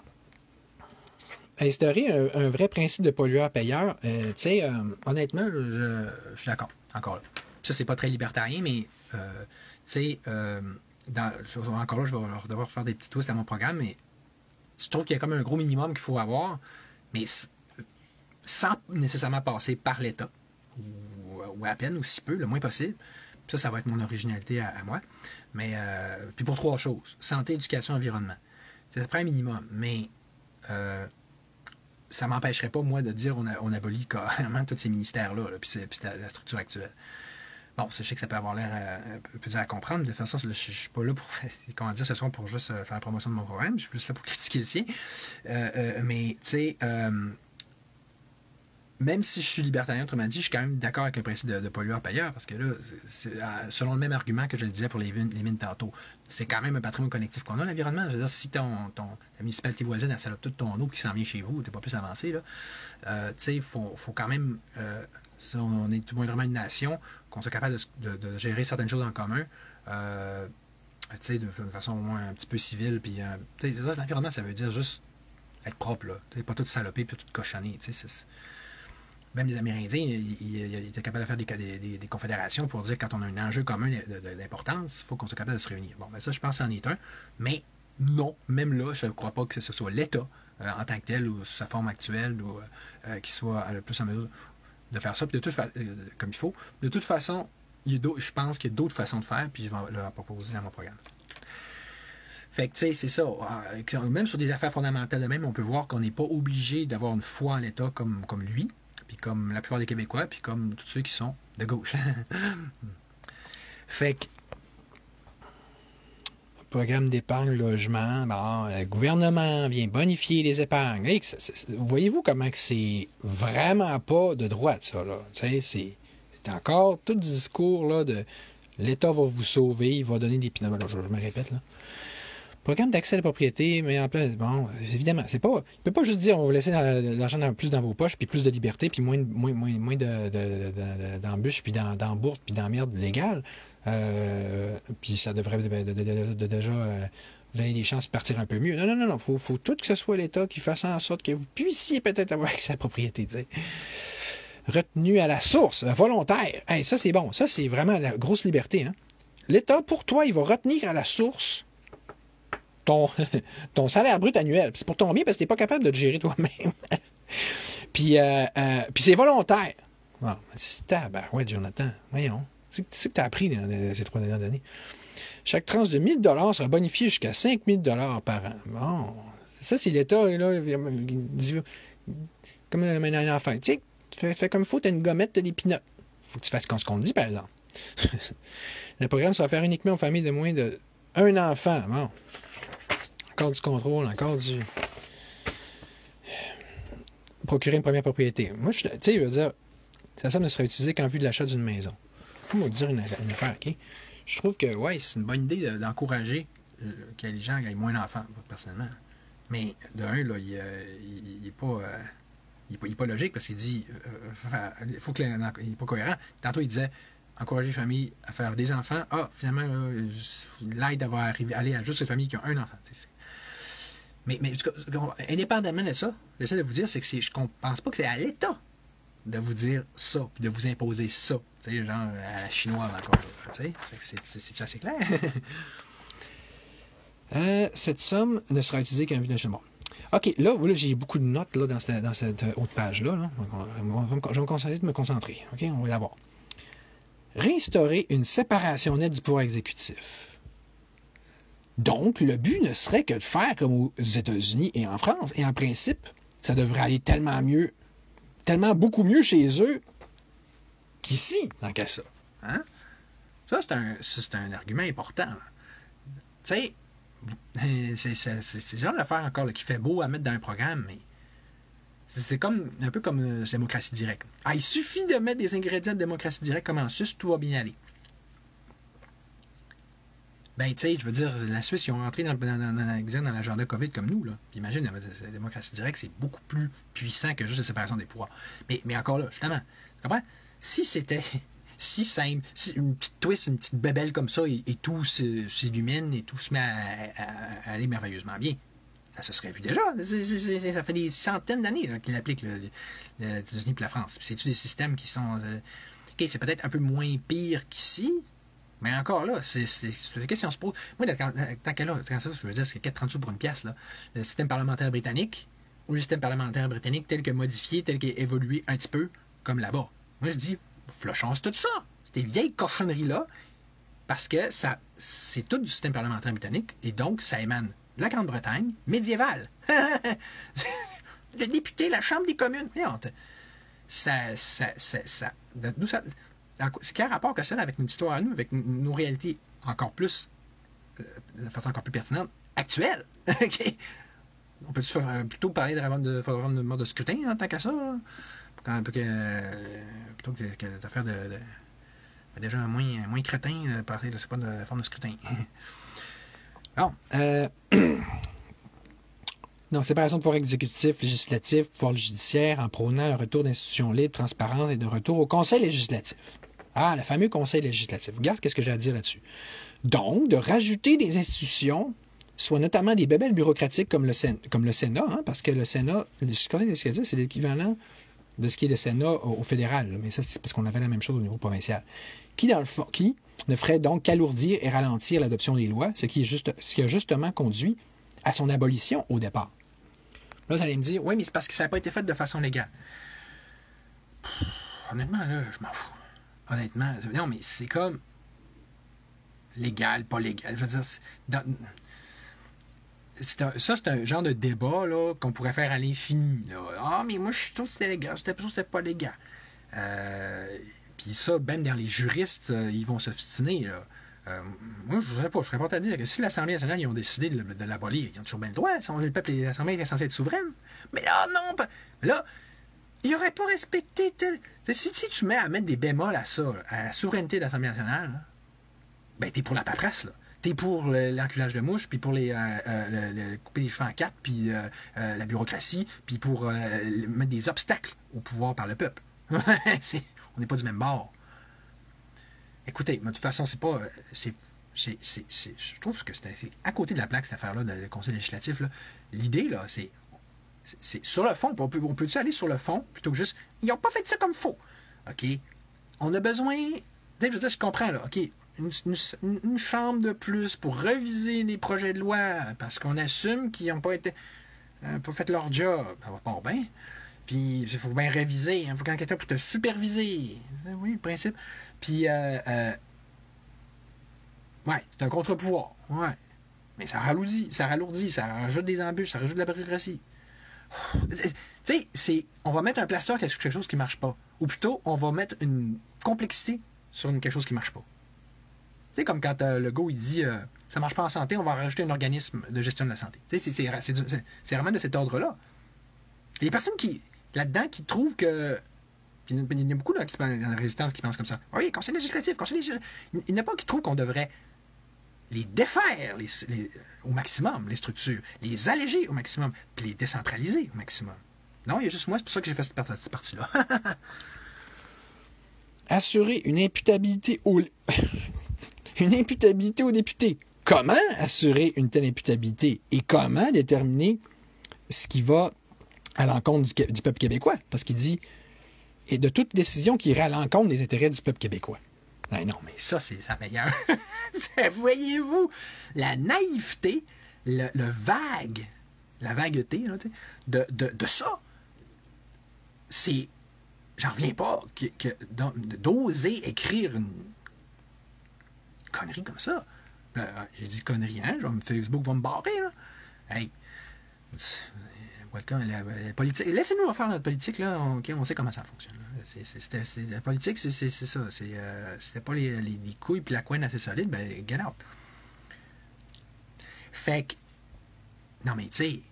Instaurer un vrai principe de pollueur-payeur, tu sais, honnêtement, je suis d'accord, encore là. Ça, c'est pas très libertarien, mais, tu sais, encore là, je vais devoir faire des petits twists à mon programme, mais je trouve qu'il y a comme un gros minimum qu'il faut avoir, mais sans nécessairement passer par l'État, ou à peine, ou si peu, le moins possible. Ça va être mon originalité à moi. Mais, puis pour 3 choses. Santé, éducation, environnement. C'est près un minimum. Mais ça ne m'empêcherait pas, moi, de dire on abolit carrément tous ces ministères-là, là, puis la structure actuelle. Bon, je sais que ça peut avoir l'air un peu dur à comprendre. De toute façon, je ne suis pas là pour, comment dire, ce soir pour juste faire la promotion de mon programme. Je suis plus là pour critiquer le sien. Mais, tu sais, même si je suis libertarien, autrement dit, je suis quand même d'accord avec le principe de pollueur-payeur, parce que là, selon le même argument que je le disais pour les mines tantôt, c'est quand même un patrimoine collectif qu'on a, l'environnement. Je veux dire, si ta municipalité voisine, elle salope toute ton eau qui s'en vient chez vous, t'es pas plus avancé, là, tu sais, il faut quand même, si on est tout vraiment une nation, qu'on soit capable de gérer certaines choses en commun, tu sais, de façon au moins un petit peu civile, puis, tu sais, l'environnement, ça veut dire juste être propre, là, tu sais, pas tout saloper, puis tout cochonner, tu sais, même les Amérindiens, ils étaient capables de faire des confédérations pour dire que quand on a un enjeu commun d'importance, il faut qu'on soit capable de se réunir. Bon, ben ça, je pense que c'en est un. Mais non, même là, je ne crois pas que ce soit l'État en tant que tel ou sous sa forme actuelle ou qui soit le plus en mesure de faire ça puis comme il faut. De toute façon, je pense qu'il y a d'autres façons de faire, puis je vais le proposer dans mon programme. Fait que, tu sais, c'est ça. Même sur des affaires fondamentales de même, on peut voir qu'on n'est pas obligé d'avoir une foi en l'État comme lui. Puis comme la plupart des Québécois, puis comme tous ceux qui sont de gauche. Fait que, programme d'épargne logement, bon, le gouvernement vient bonifier les épargnes. Hey, voyez-vous comment que c'est vraiment pas de droite, ça, là? C'est encore tout le discours là, de l'État va vous sauver, il va donner des pinots. Je me répète, là. Programme d'accès à la propriété, mais en place, bon, évidemment, c'est pas. Il ne peut pas juste dire on va vous laisser l'argent plus dans vos poches, puis plus de liberté, puis moins d'embûches, puis d'embourses, puis d'emmerdes légales. Puis ça devrait déjà donner des chances de partir un peu mieux. Non. Faut tout que ce soit l'État qui fasse en sorte que vous puissiez peut-être avoir accès à la propriété. T'sais. Retenu à la source, volontaire. Hey, ça, c'est bon. Ça, c'est vraiment la grosse liberté. Hein? L'État, pour toi, il va retenir à la source ton salaire brut annuel. C'est pour ton bien parce que tu n'es pas capable de le gérer toi-même. puis c'est volontaire. Bon, ouais, Jonathan, voyons. C'est ce que tu as appris dans ces 3 dernières années. Chaque tranche de 1 000 sera bonifiée jusqu'à 5 000 par an. Bon, ça, c'est l'État, là, comme un enfant. Tu sais, fais comme il faut, tu as une gommette, tu as des pinottes. Il faut que tu fasses ce qu'on te dit, par exemple. Le programme sera offert uniquement aux familles de moins d'1 enfant. Bon. Encore du contrôle, encore du... Procurer une première propriété. Moi, tu sais, je veux dire, sa somme ne sera utilisée qu'en vue de l'achat d'une maison. On va dire une affaire, OK? Je trouve que, ouais, c'est une bonne idée d'encourager que les gens aient moins d'enfants, personnellement. Mais, de un, là, il n'est pas... il n'est pas logique parce qu'il dit... il faut que il n'est pas cohérent. Tantôt, il disait... Encourager les familles à faire des enfants. Ah, finalement, l'aide va aller à juste les familles qui ont un enfant. Mais indépendamment de ça, j'essaie de vous dire, c'est que je ne pense pas que c'est à l'État de vous dire ça, puis de vous imposer ça. Tu sais, genre à la chinoise encore. Tu sais, c'est assez clair. Cette somme ne sera utilisée qu'en vue de chez moi. OK, là j'ai beaucoup de notes là, dans cette autre page-là. Là. Je vais me concentrer. OK, on va y avoir. Réinstaurer une séparation nette du pouvoir exécutif. Donc, le but ne serait que de faire comme aux États-Unis et en France. Et en principe, ça devrait aller tellement beaucoup mieux chez eux qu'ici, tant qu'à ça. Hein? Ça, c'est un argument important. Tu sais, c'est genre d'affaire encore là, qui fait beau à mettre dans un programme, mais c'est un peu comme démocratie directe. Ah, il suffit de mettre des ingrédients de démocratie directe comme en Suisse, tout va bien aller. Ben, tu sais, je veux dire, la Suisse, ils ont rentré dans l'agenda COVID comme nous, là. Puis imagine, la démocratie directe, c'est beaucoup plus puissant que juste la séparation des pouvoirs. Mais encore là, justement, tu comprends? Si c'était si simple, si une petite twist, une petite bébelle comme ça, et tout s'illumine, et tout se met à aller merveilleusement bien, ça se serait vu déjà. Ça fait des centaines d'années qu'il applique les États-Unis et la France. C'est-tu des systèmes qui sont... OK, c'est peut-être un peu moins pire qu'ici, mais encore là, c'est la question se pose. Moi, tant qu'à là, je veux dire, c'est 4,30 sous pour une pièce, là. Le système parlementaire britannique ou le système parlementaire britannique tel que modifié, tel qu'évolué un petit peu, comme là-bas. Moi, je dis, flochons tout ça. ces vieilles cochonneries-là, parce que c'est tout du système parlementaire britannique, et donc ça émane de la Grande-Bretagne médiévale. Le député, la Chambre des communes. D'où ça, c'est quel rapport que ça avec notre histoire à nous, avec nos réalités encore plus, de façon encore plus pertinente, actuelle? Okay. On peut plutôt parler de mode de scrutin, en tant qu'à ça? Plutôt que d'affaires déjà moins crétin de parler de c'est quoi de forme de scrutin. Bon. Donc, séparation de pouvoir exécutif, législatif, pouvoir judiciaire, en prônant un retour d'institutions libres, transparentes et de retour au Conseil législatif. Ah, le fameux Conseil législatif. Regarde qu'est-ce que j'ai à dire là-dessus. Donc, de rajouter des institutions, soit notamment des bébelles bureaucratiques comme le Sénat, hein, parce que le Sénat, le Conseil législatif, c'est l'équivalent de ce qui est le Sénat au fédéral. Mais ça, c'est parce qu'on avait la même chose au niveau provincial. Qui, dans le fond, qui ne ferait donc qu'alourdir et ralentir l'adoption des lois, ce qui a justement conduit à son abolition au départ. Là, vous allez me dire, oui, mais c'est parce que ça n'a pas été fait de façon légale. Honnêtement, là, je m'en fous. Honnêtement, non, mais c'est comme légal, pas légal. Je veux dire, c'est un genre de débat là, qu'on pourrait faire à l'infini. Ah, mais moi, je trouve que c'était légal, c'était pas légal. Puis ça, même dans les juristes, ils vont s'obstiner. Moi, je ne sais pas, je serais pas à dire que si l'Assemblée nationale, ils ont décidé de l'abolir, ils ont toujours bien le droit. Le peuple et l'Assemblée est censée être souveraine. Mais là, non. Là, il n'aurait pas respecté tel. Si tu mets à mettre des bémols à ça, à la souveraineté de l'Assemblée nationale, là, ben, t'es pour la paperasse, là. T'es pour l'enculage de mouches, puis pour couper les cheveux en quatre, puis la bureaucratie, puis pour mettre des obstacles au pouvoir par le peuple. On n'est pas du même bord. Écoutez, de toute façon, c'est pas. Je trouve que c'est à côté de la plaque, cette affaire-là, le Conseil législatif. L'idée, là, c'est sur le fond. On peut-tu aller sur le fond plutôt que juste. Ils n'ont pas fait ça comme faux. OK? On a besoin. Je veux dire, je comprends, là. OK? Une chambre de plus pour reviser les projets de loi parce qu'on assume qu'ils n'ont pas fait leur job. Ça va pas bien. Puis, il faut bien réviser. Il faut qu'il y ait quelqu'un pour te superviser. Oui, le principe. Puis, ouais, c'est un contre-pouvoir. Ouais. Mais ça ralourdit, ça rajoute des embûches, ça rajoute de la bureaucratie. Tu sais, on va mettre un plaster sur quelque chose qui ne marche pas. Ou plutôt, on va mettre une complexité sur quelque chose qui ne marche pas. Tu sais, comme quand le gars, il dit ça ne marche pas en santé, on va rajouter un organisme de gestion de la santé. Tu sais, c'est vraiment de cet ordre-là. Il y a personne là-dedans qui trouve que. Puis il y en a beaucoup là, dans la résistance qui pensent comme ça. Oui, conseil législatif, il n'y en a pas qui trouvent qu'on devrait les défaire au maximum, les structures, les alléger au maximum, puis les décentraliser au maximum. Non, il y a juste moi, c'est pour ça que j'ai fait cette partie-là. Assurer une imputabilité aux députés. Comment assurer une telle imputabilité et comment déterminer ce qui va à l'encontre du peuple québécois? Parce qu'il dit et de toute décision qui irait à l'encontre des intérêts du peuple québécois. Ben non, mais ça, c'est sa meilleure. Voyez-vous, la naïveté, la vagueté de ça, c'est. J'en reviens pas d'oser écrire une connerie comme ça. J'ai dit connerie, hein? Facebook va me barrer, là. Hey! Welcome, la politique. Laissez-nous faire notre politique, là. On sait comment ça fonctionne. La politique, c'est ça. C'était pas les couilles puis la couenne assez solide, ben, get out. Fait que. Non, mais tu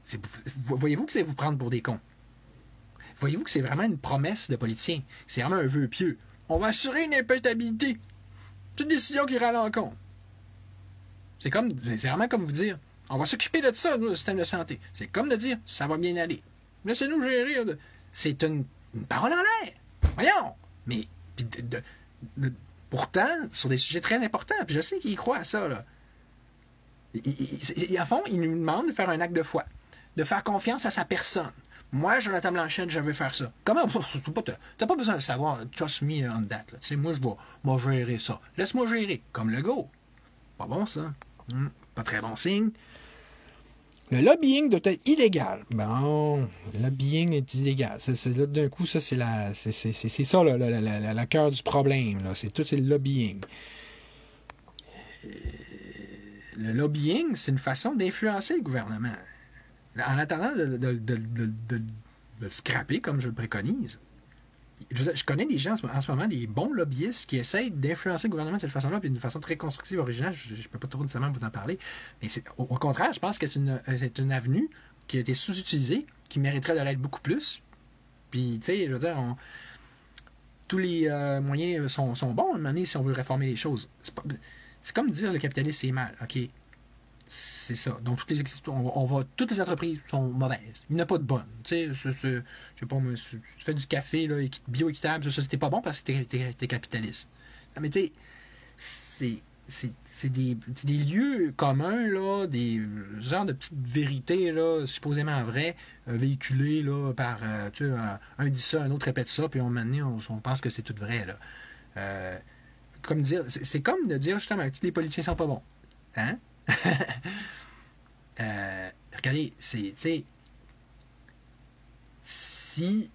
sais. Voyez-vous que c'est vous prendre pour des cons? Voyez-vous que c'est vraiment une promesse de politicien? C'est vraiment un vœu pieux. On va assurer une imputabilité. Toute décision qui ira à l'encontre. C'est vraiment comme vous dire. On va s'occuper de ça, nous, le système de santé. C'est comme de dire, ça va bien aller. Laissez-nous gérer. C'est une parole en l'air. Voyons. Mais, pourtant, sur des sujets très importants, puis je sais qu'il croit à ça, là. À fond, il nous demande de faire un acte de foi, de faire confiance à sa personne. Moi, Jonathan Blanchette, je veux faire ça. Comment? T'as pas besoin de savoir, trust me on that. Tu sais, moi, je vais gérer ça. Laisse-moi gérer, comme le go. Pas bon, ça. Pas très bon signe. Le lobbying doit être illégal. Bon, le lobbying est illégal. Là, d'un coup, ça, c'est ça, là, la cœur du problème. Là. C'est le lobbying. Le lobbying, c'est une façon d'influencer le gouvernement. En attendant de le scraper, comme je le préconise. Je connais des gens en ce moment, des bons lobbyistes qui essayent d'influencer le gouvernement de cette façon-là, puis d'une façon très constructive, originale. Je ne peux pas trop nécessairement vous en parler. Mais au contraire, je pense que c'est une avenue qui a été sous-utilisée, qui mériterait de l'être beaucoup plus. Puis, tu sais, je veux dire, tous les moyens sont bons à un moment donné si on veut réformer les choses. C'est comme dire le capitalisme, c'est mal. OK? C'est ça. Donc, toutes les entreprises sont mauvaises. Il n'y en a pas de bonnes. Tu sais, je sais pas, tu fais du café là, bio-équitable, ça, c'était pas bon parce que t'es capitaliste. Non, mais tu sais, c'est des lieux communs, là, des genres de petites vérités, là, supposément vraies, véhiculées là, par, tu sais, un dit ça, un autre répète ça, puis on pense que c'est tout vrai, là. Comme dire, c'est comme de dire, justement, que tous les politiciens sont pas bons. Hein? Regardez, tu sais, si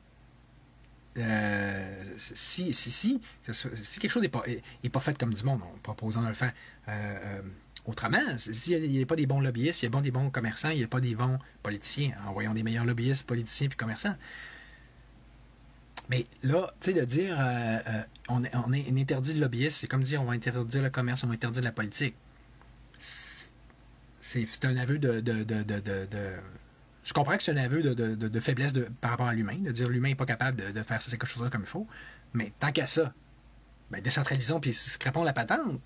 quelque chose n'est pas fait comme du monde, en proposant de le faire autrement, s'il n'y a pas des bons lobbyistes, il n'y a pas des bons commerçants, il n'y a pas des bons politiciens, envoyons des meilleurs lobbyistes, politiciens puis commerçants. Mais là, tu sais, de dire on interdit le lobbyiste, c'est comme dire on va interdire le commerce, on va interdire la politique. C'est un aveu je comprends que c'est un aveu de faiblesse par rapport à l'humain, de dire l'humain n'est pas capable de faire ces choses-là comme il faut. Mais tant qu'à ça, ben décentralisons puis scrapons la patente.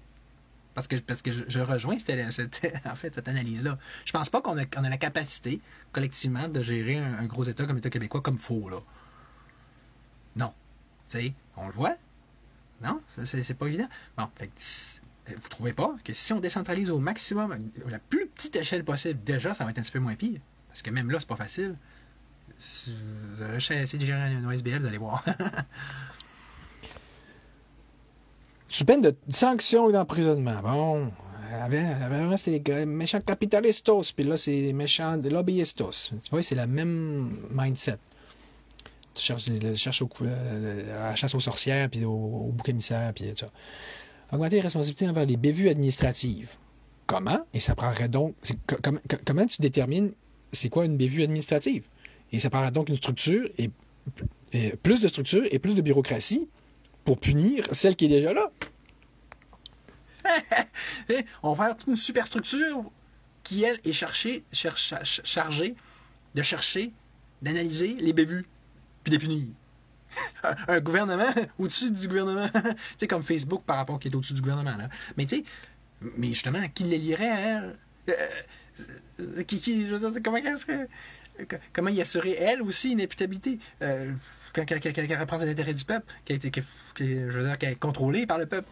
Parce que je rejoins cette analyse-là. Je pense pas qu'on a la capacité, collectivement, de gérer un gros État comme l'État québécois comme il faut, là. Non. Tu sais, on le voit. Non, c'est pas évident. Bon, fait que, vous trouvez pas que si on décentralise au maximum, à la plus petite échelle possible, déjà, ça va être un petit peu moins pire? Parce que même là, c'est pas facile. Si vous avez essayé de gérer un OSBL, vous allez voir. Sous peine de sanctions ou d'emprisonnement. Bon, avant c'était les méchants capitalistos, puis là, c'est les méchants lobbyistos. Tu vois, c'est la même mindset. Tu cherches la chasse aux sorcières, puis au bouc émissaire, puis tout ça. Augmenter les responsabilités envers les bévues administratives. Comment? Et ça prendrait donc... Comment tu détermines c'est quoi une bévue administrative? Et ça prendrait donc une structure, et plus de structure et plus de bureaucratie pour punir celle qui est déjà là. On va faire une superstructure qui, elle, est chargée de chercher, d'analyser les bévues, puis de punir. Un gouvernement au-dessus du gouvernement. Tu sais, comme Facebook par rapport qui est au-dessus du gouvernement. Là. Mais tu sais, justement, qui les lirait à elle? Je veux dire, comment y assurer, elle aussi, une imputabilité? Quand elle reprend l'intérêt du peuple, qui est contrôlée par le peuple.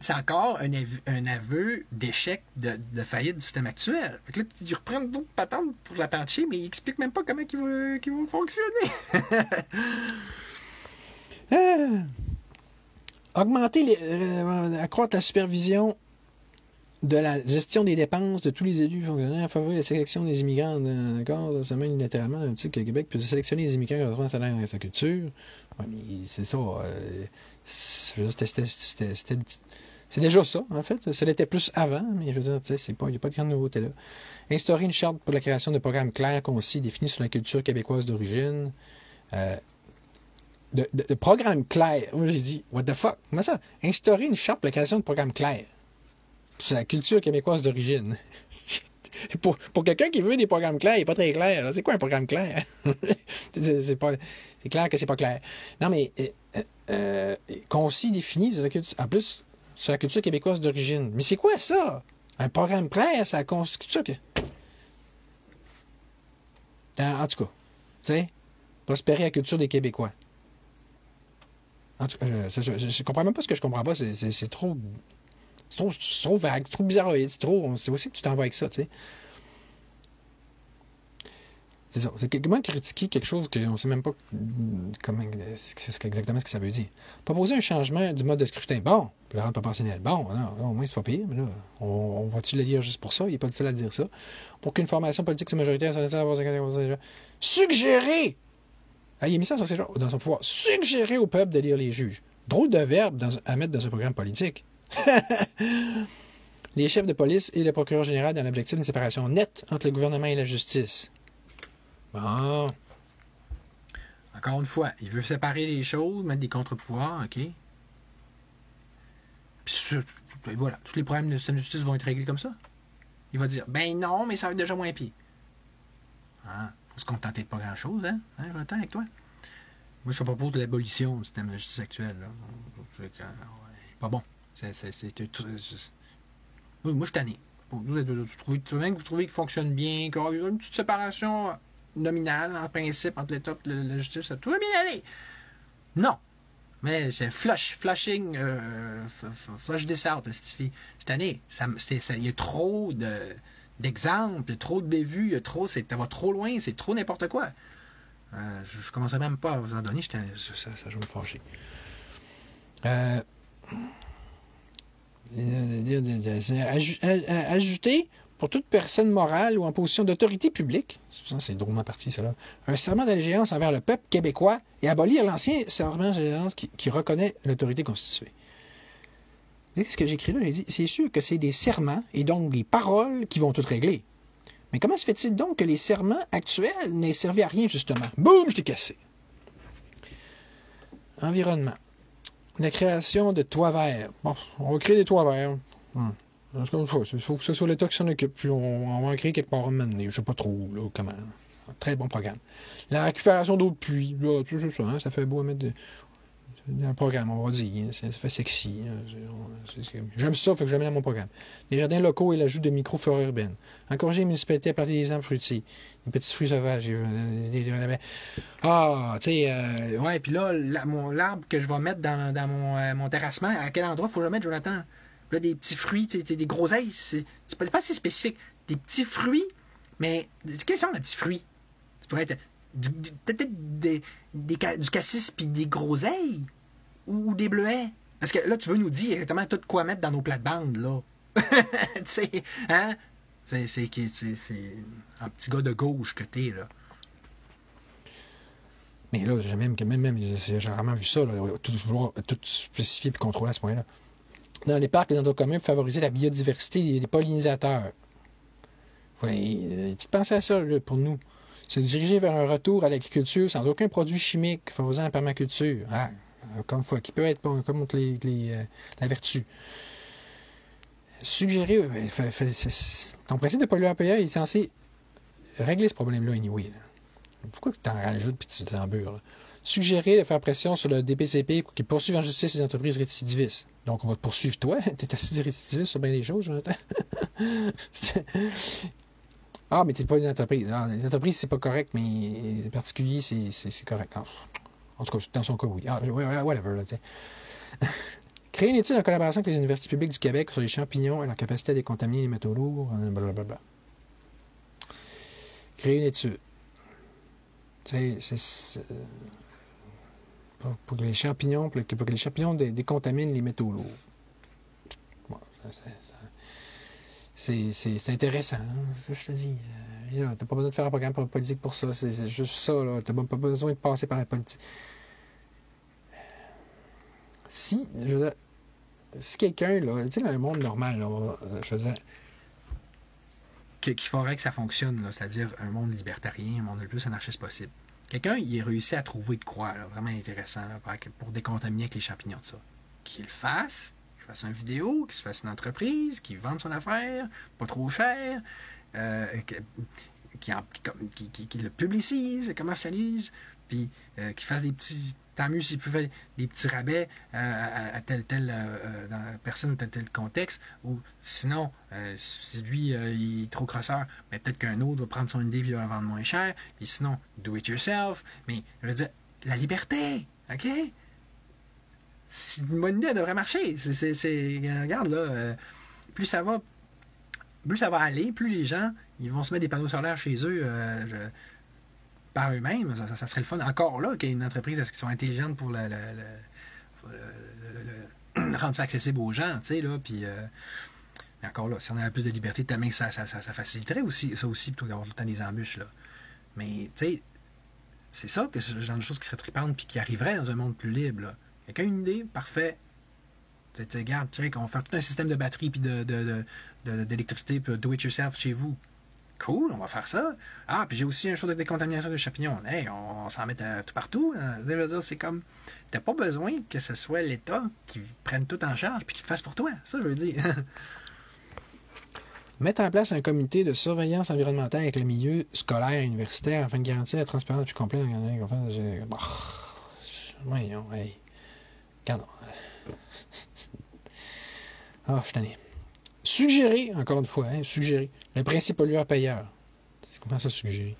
C'est encore un aveu d'échec de faillite du système actuel. Fait que là, ils reprennent d'autres patentes pour la patcher, mais ils expliquent même pas comment ils vont fonctionner. Accroître la supervision de la gestion des dépenses de tous les élus fonctionnaires en faveur de la sélection des immigrants. D'accord, seulement unilatéralement, tu sais que le Québec peut sélectionner les immigrants grâce à salaire et sa culture. Ouais, mais c'est ça. C'est déjà ça, en fait. Ça l'était plus avant, mais je veux dire, tu sais, il n'y a pas de grande nouveauté là. Instaurer une charte pour la création de programmes clairs, concis, définis sur la culture québécoise d'origine. De programmes clairs. Moi, j'ai dit, what the fuck? Comment ça? Instaurer une charte pour la création de programmes clairs. C'est la culture québécoise d'origine. Pour quelqu'un qui veut des programmes clairs, il n'est pas très clair. C'est quoi un programme clair? C'est clair que c'est pas clair. Non, mais concis, défini, en plus, sur la culture québécoise d'origine. Mais c'est quoi ça? Un programme clair, c'est la culture que... En tout cas, tu sais, prospérer la culture des Québécois. En tout cas, je comprends même pas ce que je comprends pas. C'est trop... C'est trop vague, c'est trop bizarroïde, c'est aussi que tu t'en vas avec ça, tu sais. C'est ça. C'est comment critiquer quelque chose qu'on ne sait même pas comment, c'est exactement ce que ça veut dire. Proposer un changement du mode de scrutin. Bon, puis le rendre proportionnel. Bon, non, au moins, c'est pas pire. Mais là, on va-tu le dire juste pour ça? Il n'est pas le seul à dire ça. Pour qu'une formation politique soit majoritaire, suggérer! Ah, il a mis ça dans son pouvoir. Suggérer au peuple de lire les juges. Drôle de verbe à mettre dans un programme politique. Les chefs de police et le procureur général dans l'objectif d'une séparation nette entre le gouvernement et la justice. Bon. Encore une fois, il veut séparer les choses, mettre des contre-pouvoirs, OK? Puis voilà, tous les problèmes de système de justice vont être réglés comme ça. Il va dire, ben non, mais ça va être déjà moins pire. Hein? Faut se contenter de pas grand-chose, hein? J'entends avec toi. Moi, je te propose de l'abolition du système de justice actuel. Là. C'est pas bon. Moi, je suis tanné. Vous trouvez qu'il fonctionne bien, qu'il y a une petite séparation nominale, en principe, entre l'État et la justice, ça tout va bien aller. Non. Mais c'est flush this out, cette année. Il y a trop d'exemples, il y a trop de bévues, ça va trop loin, c'est trop n'importe quoi. Je commençais même pas à vous en donner, ça je vais me fâcher. Ajouter pour toute personne morale ou en position d'autorité publique, c'est drôlement parti ça là, un serment d'allégeance envers le peuple québécois et abolir l'ancien serment d'allégeance qui reconnaît l'autorité constituée. Vous savez ce que j'ai écrit là? J'ai dit, c'est sûr que c'est des serments et donc des paroles qui vont tout régler. Mais comment se fait-il donc que les serments actuels n'aient servi à rien justement? Boum, je t'ai cassé. Environnement. La création de toits verts. Bon, on va créer des toits verts. Il faut que ce soit l'État qui s'en occupe. Puis on va en créer quelque part à un moment donné. Je ne sais pas trop là, comment. Un très bon programme. La récupération d'eau de pluie. Là, tout ça, hein, ça fait beau à mettre dans le programme, on va dire. Ça fait sexy. J'aime ça, fait que je l'amène dans mon programme. Les jardins locaux et l'ajout de micro-forêts urbaines. Encourager les municipalités à planter des arbres fruitiers. Des petits fruits sauvages. Ah, tu sais, ouais, puis là, l'arbre que je vais mettre dans mon terrassement, à quel endroit faut que je le mette, Jonathan? Là, des petits fruits, des groseilles, c'est pas assez spécifique. Des petits fruits, mais quels sont les petits fruits? Ça pourrait être peut-être du cassis puis des groseilles ou des bleuets. Parce que là, tu veux nous dire exactement tout quoi mettre dans nos plates-bandes, là. Tu sais, hein? C'est un petit gars de gauche que t'es, là. Mais là, j'ai rarement vu ça, là, tout spécifié et contrôlé à ce point-là. Dans les parcs, les endroits communs pour favoriser la biodiversité et les pollinisateurs. Tu pensais à ça, là, pour nous. Se diriger vers un retour à l'agriculture sans aucun produit chimique favorisant la permaculture. Ah, comme fois, qui peut être comme la vertu. Suggérer. Ton principe de pollueur-payeur est censé régler ce problème-là, anyway. Là. Pourquoi tu t'en rajoutes et tu t'embures? Suggérer de faire pression sur le DPCP pour qu'il poursuive en justice les entreprises récidivistes. Donc, on va te poursuivre toi. Tu es assez récidiviste sur bien des choses, Jonathan. Ah, mais t'es pas une entreprise. Ah, les entreprises, c'est pas correct, mais les particuliers, c'est correct. Ah, en tout cas, dans son cas, oui. Ah, whatever, là, t'sais. Créer une étude en collaboration avec les universités publiques du Québec sur les champignons et leur capacité à décontaminer les métaux lourds, blablabla. Créer une étude. Pour que les champignons, décontaminent les métaux lourds. Bon, c'est intéressant, hein? Je te dis. T'as pas besoin de faire un programme politique pour ça. C'est juste ça, là. T'as pas besoin de passer par la politique. Si quelqu'un, là, tu sais, dans un monde normal, là, je veux dire, qu'il faudrait que ça fonctionne, là, c'est-à-dire un monde libertarien, un monde le plus anarchiste possible. Quelqu'un, il a réussi à trouver de quoi, là, vraiment intéressant, là, pour décontaminer avec les champignons de ça. Qu'il le fasse. Fasse une vidéo, qu'il se fasse une entreprise, qu'il vende son affaire, pas trop cher, qui le publicise, commercialise, puis qu'il fasse des petits... Tant mieux s'il peut faire des petits rabais à telle personne ou tel contexte, ou sinon, si lui, il est trop crosseur, ben, peut-être qu'un autre va prendre son idée et va la vendre moins cher, puis sinon, do it yourself, mais je veux dire, la liberté, OK? C'est une bonne idée, elle devrait marcher. Regarde, là, plus ça va aller, plus les gens ils vont se mettre des panneaux solaires chez eux. par eux-mêmes, ça serait le fun. Encore là, qu'il y ait une entreprise qui soit intelligente pour rendre ça accessible aux gens, tu sais, là, puis... mais encore là, si on avait plus de liberté, tellement que ça faciliterait aussi, ça aussi, plutôt d'avoir tout le temps des embûches, là. Mais, tu sais, c'est ça que c'est le genre de choses qui serait trippante puis qui arriverait dans un monde plus libre, là. Quelqu'un a une idée? Parfait. Tu regarde, check, on va faire tout un système de batterie puis d'électricité puis do-it-yourself chez vous. Cool, on va faire ça. Ah, puis j'ai aussi un show de décontamination de champignons. Hey, on s'en met tout partout. Hein. Ça veut dire, c'est comme... T'as pas besoin que ce soit l'État qui prenne tout en charge puis qui le fasse pour toi. Ça, je veux dire. Mettre en place un comité de surveillance environnementale avec le milieu scolaire et universitaire afin de garantir la transparence plus complète. Voyons, hey. Regarde. Ah, je suis tanné. Suggérer, encore une fois, suggérer. Le principe pollueur-payeur. Comment ça, suggérer?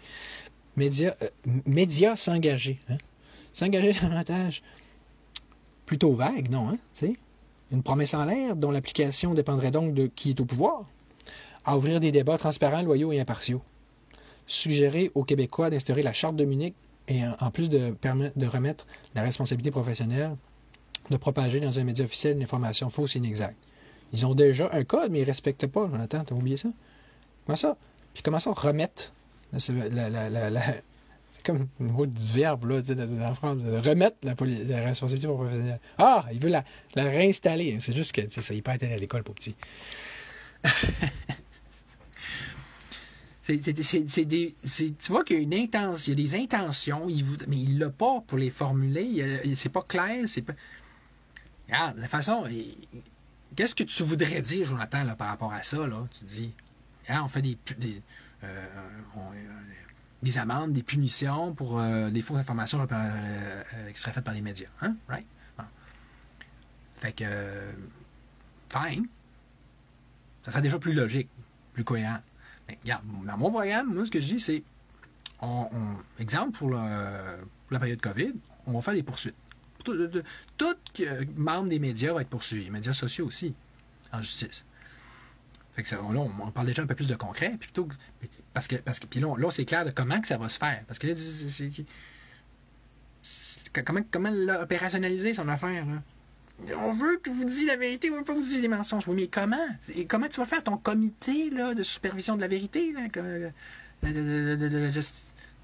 Médias s'engager. S'engager davantage. Plutôt vague, non, hein? Tu sais? Une promesse en l'air dont l'application dépendrait donc de qui est au pouvoir. À ouvrir des débats transparents, loyaux et impartiaux. Suggérer aux Québécois d'instaurer la Charte de Munich et en plus de remettre la responsabilité professionnelle de propager dans un média officiel une information fausse et inexacte. Ils ont déjà un code, mais ils ne respectent pas. Jonathan, t'as oublié ça? Comment ça? Puis comment ça, remettre? C'est comme un mot de verbe, là, en France. Remettre la responsabilité professionnelle. Ah! Il veut la réinstaller. C'est juste que ça, il peut être à l'école pour petit. Tu vois qu'il y a une intention, il y a des intentions, mais il ne l'a pas pour les formuler. C'est pas clair. Regarde, de la façon... Qu'est-ce que tu voudrais dire, Jonathan, là, par rapport à ça? Là? Tu dis, on fait des amendes, des punitions pour des fausses informations qui seraient faites par les médias. Hein? Right? Bon. Fait que, fine. Ça serait déjà plus logique, plus cohérent. Mais regarde, dans mon programme, moi, ce que je dis, c'est, exemple, pour la période COVID, on va faire des poursuites. Tout membre des médias va être poursuivi. Les médias sociaux aussi, en justice. Fait que là, on parle déjà un peu plus de concret. Puis plutôt, parce que puis là, c'est clair de comment que ça va se faire. Parce que là, comment opérationnaliser son affaire, là? On veut que vous disiez la vérité, on veut pas vous dire des mensonges. Oui, mais comment? Comment tu vas faire ton comité là, de supervision de la vérité? Là, le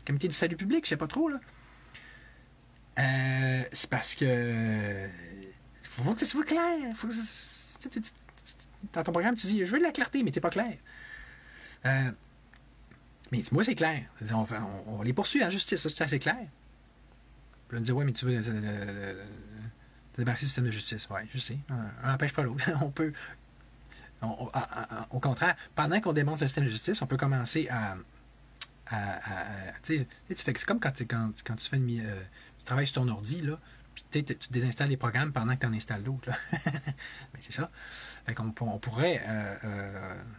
comité du salut public, je sais pas trop, là. C'est parce que faut que ça soit clair. Dans ton programme, tu dis je veux de la clarté, mais t'es pas clair. Mais moi, c'est clair. On les poursuit en justice, ça c'est assez clair. Puis on me dit ouais, mais tu veux débarrasser du système de justice. Ouais, je sais. Un n'empêche pas l'autre. On peut. Au contraire, pendant qu'on démonte le système de justice, on peut commencer à tu fais, c'est comme quand tu fais tu travailles sur ton ordi, là, puis tu désinstalles les programmes pendant que tu en installes d'autres. Ben, c'est ça. Fait qu'on pourrait,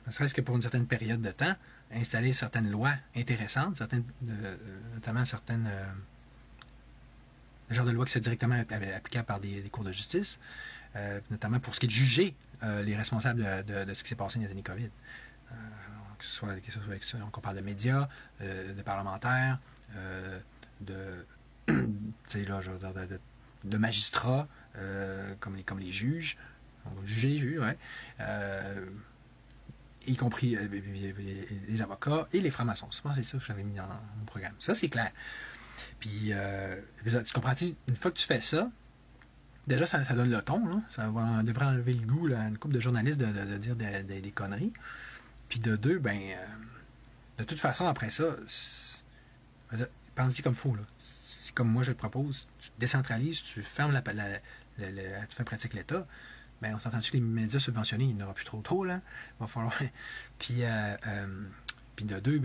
ne serait-ce que pour une certaine période de temps, installer certaines lois intéressantes, notamment certaines le genre de lois qui sont directement applicables par des cours de justice, notamment pour ce qui est de juger les responsables de ce qui s'est passé dans les années COVID. Que ce soit on parle de médias, de parlementaires, de magistrats, comme les juges. On va juger les juges, ouais. Y compris les avocats et les francs-maçons. C'est ça que j'avais mis dans mon programme. Ça, c'est clair. Puis, tu comprends-tu, une fois que tu fais ça, déjà, ça donne le ton. Là. On devrait enlever le goût là, à une couple de journalistes de dire des conneries. Puis de deux, de toute façon, après ça, pense-y comme il faut. C'est comme moi je le propose, tu décentralises, tu fermes tu fais pratique l'État, on s'entend-tu que les médias subventionnés, il n'y en aura plus trop, là. Il va falloir. Puis de deux,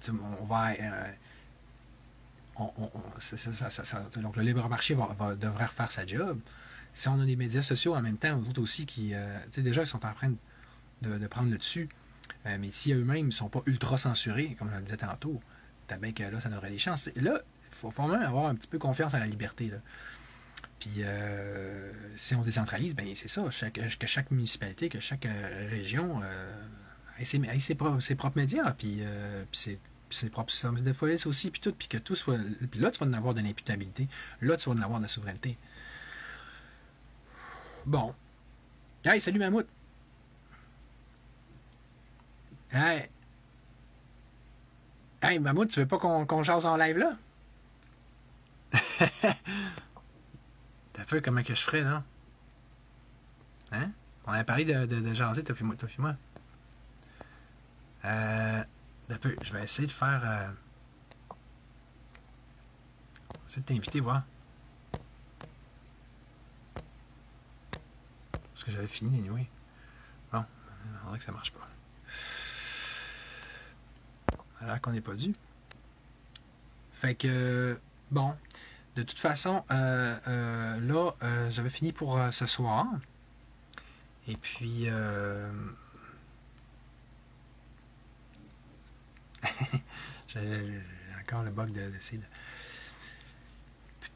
on va. Donc le libre marché devrait refaire sa job. Si on a des médias sociaux en même temps, eux autres aussi qui. Déjà, ils sont en train de prendre le dessus. Mais si eux-mêmes ne sont pas ultra censurés, comme je le disais tantôt, t'as bien que là, ça aurait des chances. Là, il faut même avoir un petit peu confiance en la liberté. Là. Puis, si on décentralise, c'est ça, que chaque municipalité, que chaque région ait ses propres médias, puis ses propres systèmes de police aussi, puis tout, puis que tout soit... Puis là, tu vas en avoir de l'imputabilité. Là, tu vas en avoir de la souveraineté. Bon. Hey, salut Mammouth! Hey! Hey, Mammouth, tu veux pas qu'on jase en live, là? T'as vu comment que je ferais, non? Hein? On a parlé de jaser, toi puis moi. Un peu, je vais essayer de faire... essayer de t'inviter, voir. Parce que j'avais fini, anyway. Bon, on dirait que ça marche pas. Alors qu'on n'est pas dû. Fait que... Bon, de toute façon, là, j'avais fini pour ce soir. Et puis... j'ai encore le bug d'essayer de...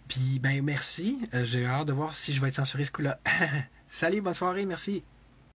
Puis, ben, merci. J'ai hâte de voir si je vais être censuré ce coup-là. Salut, bonne soirée, merci.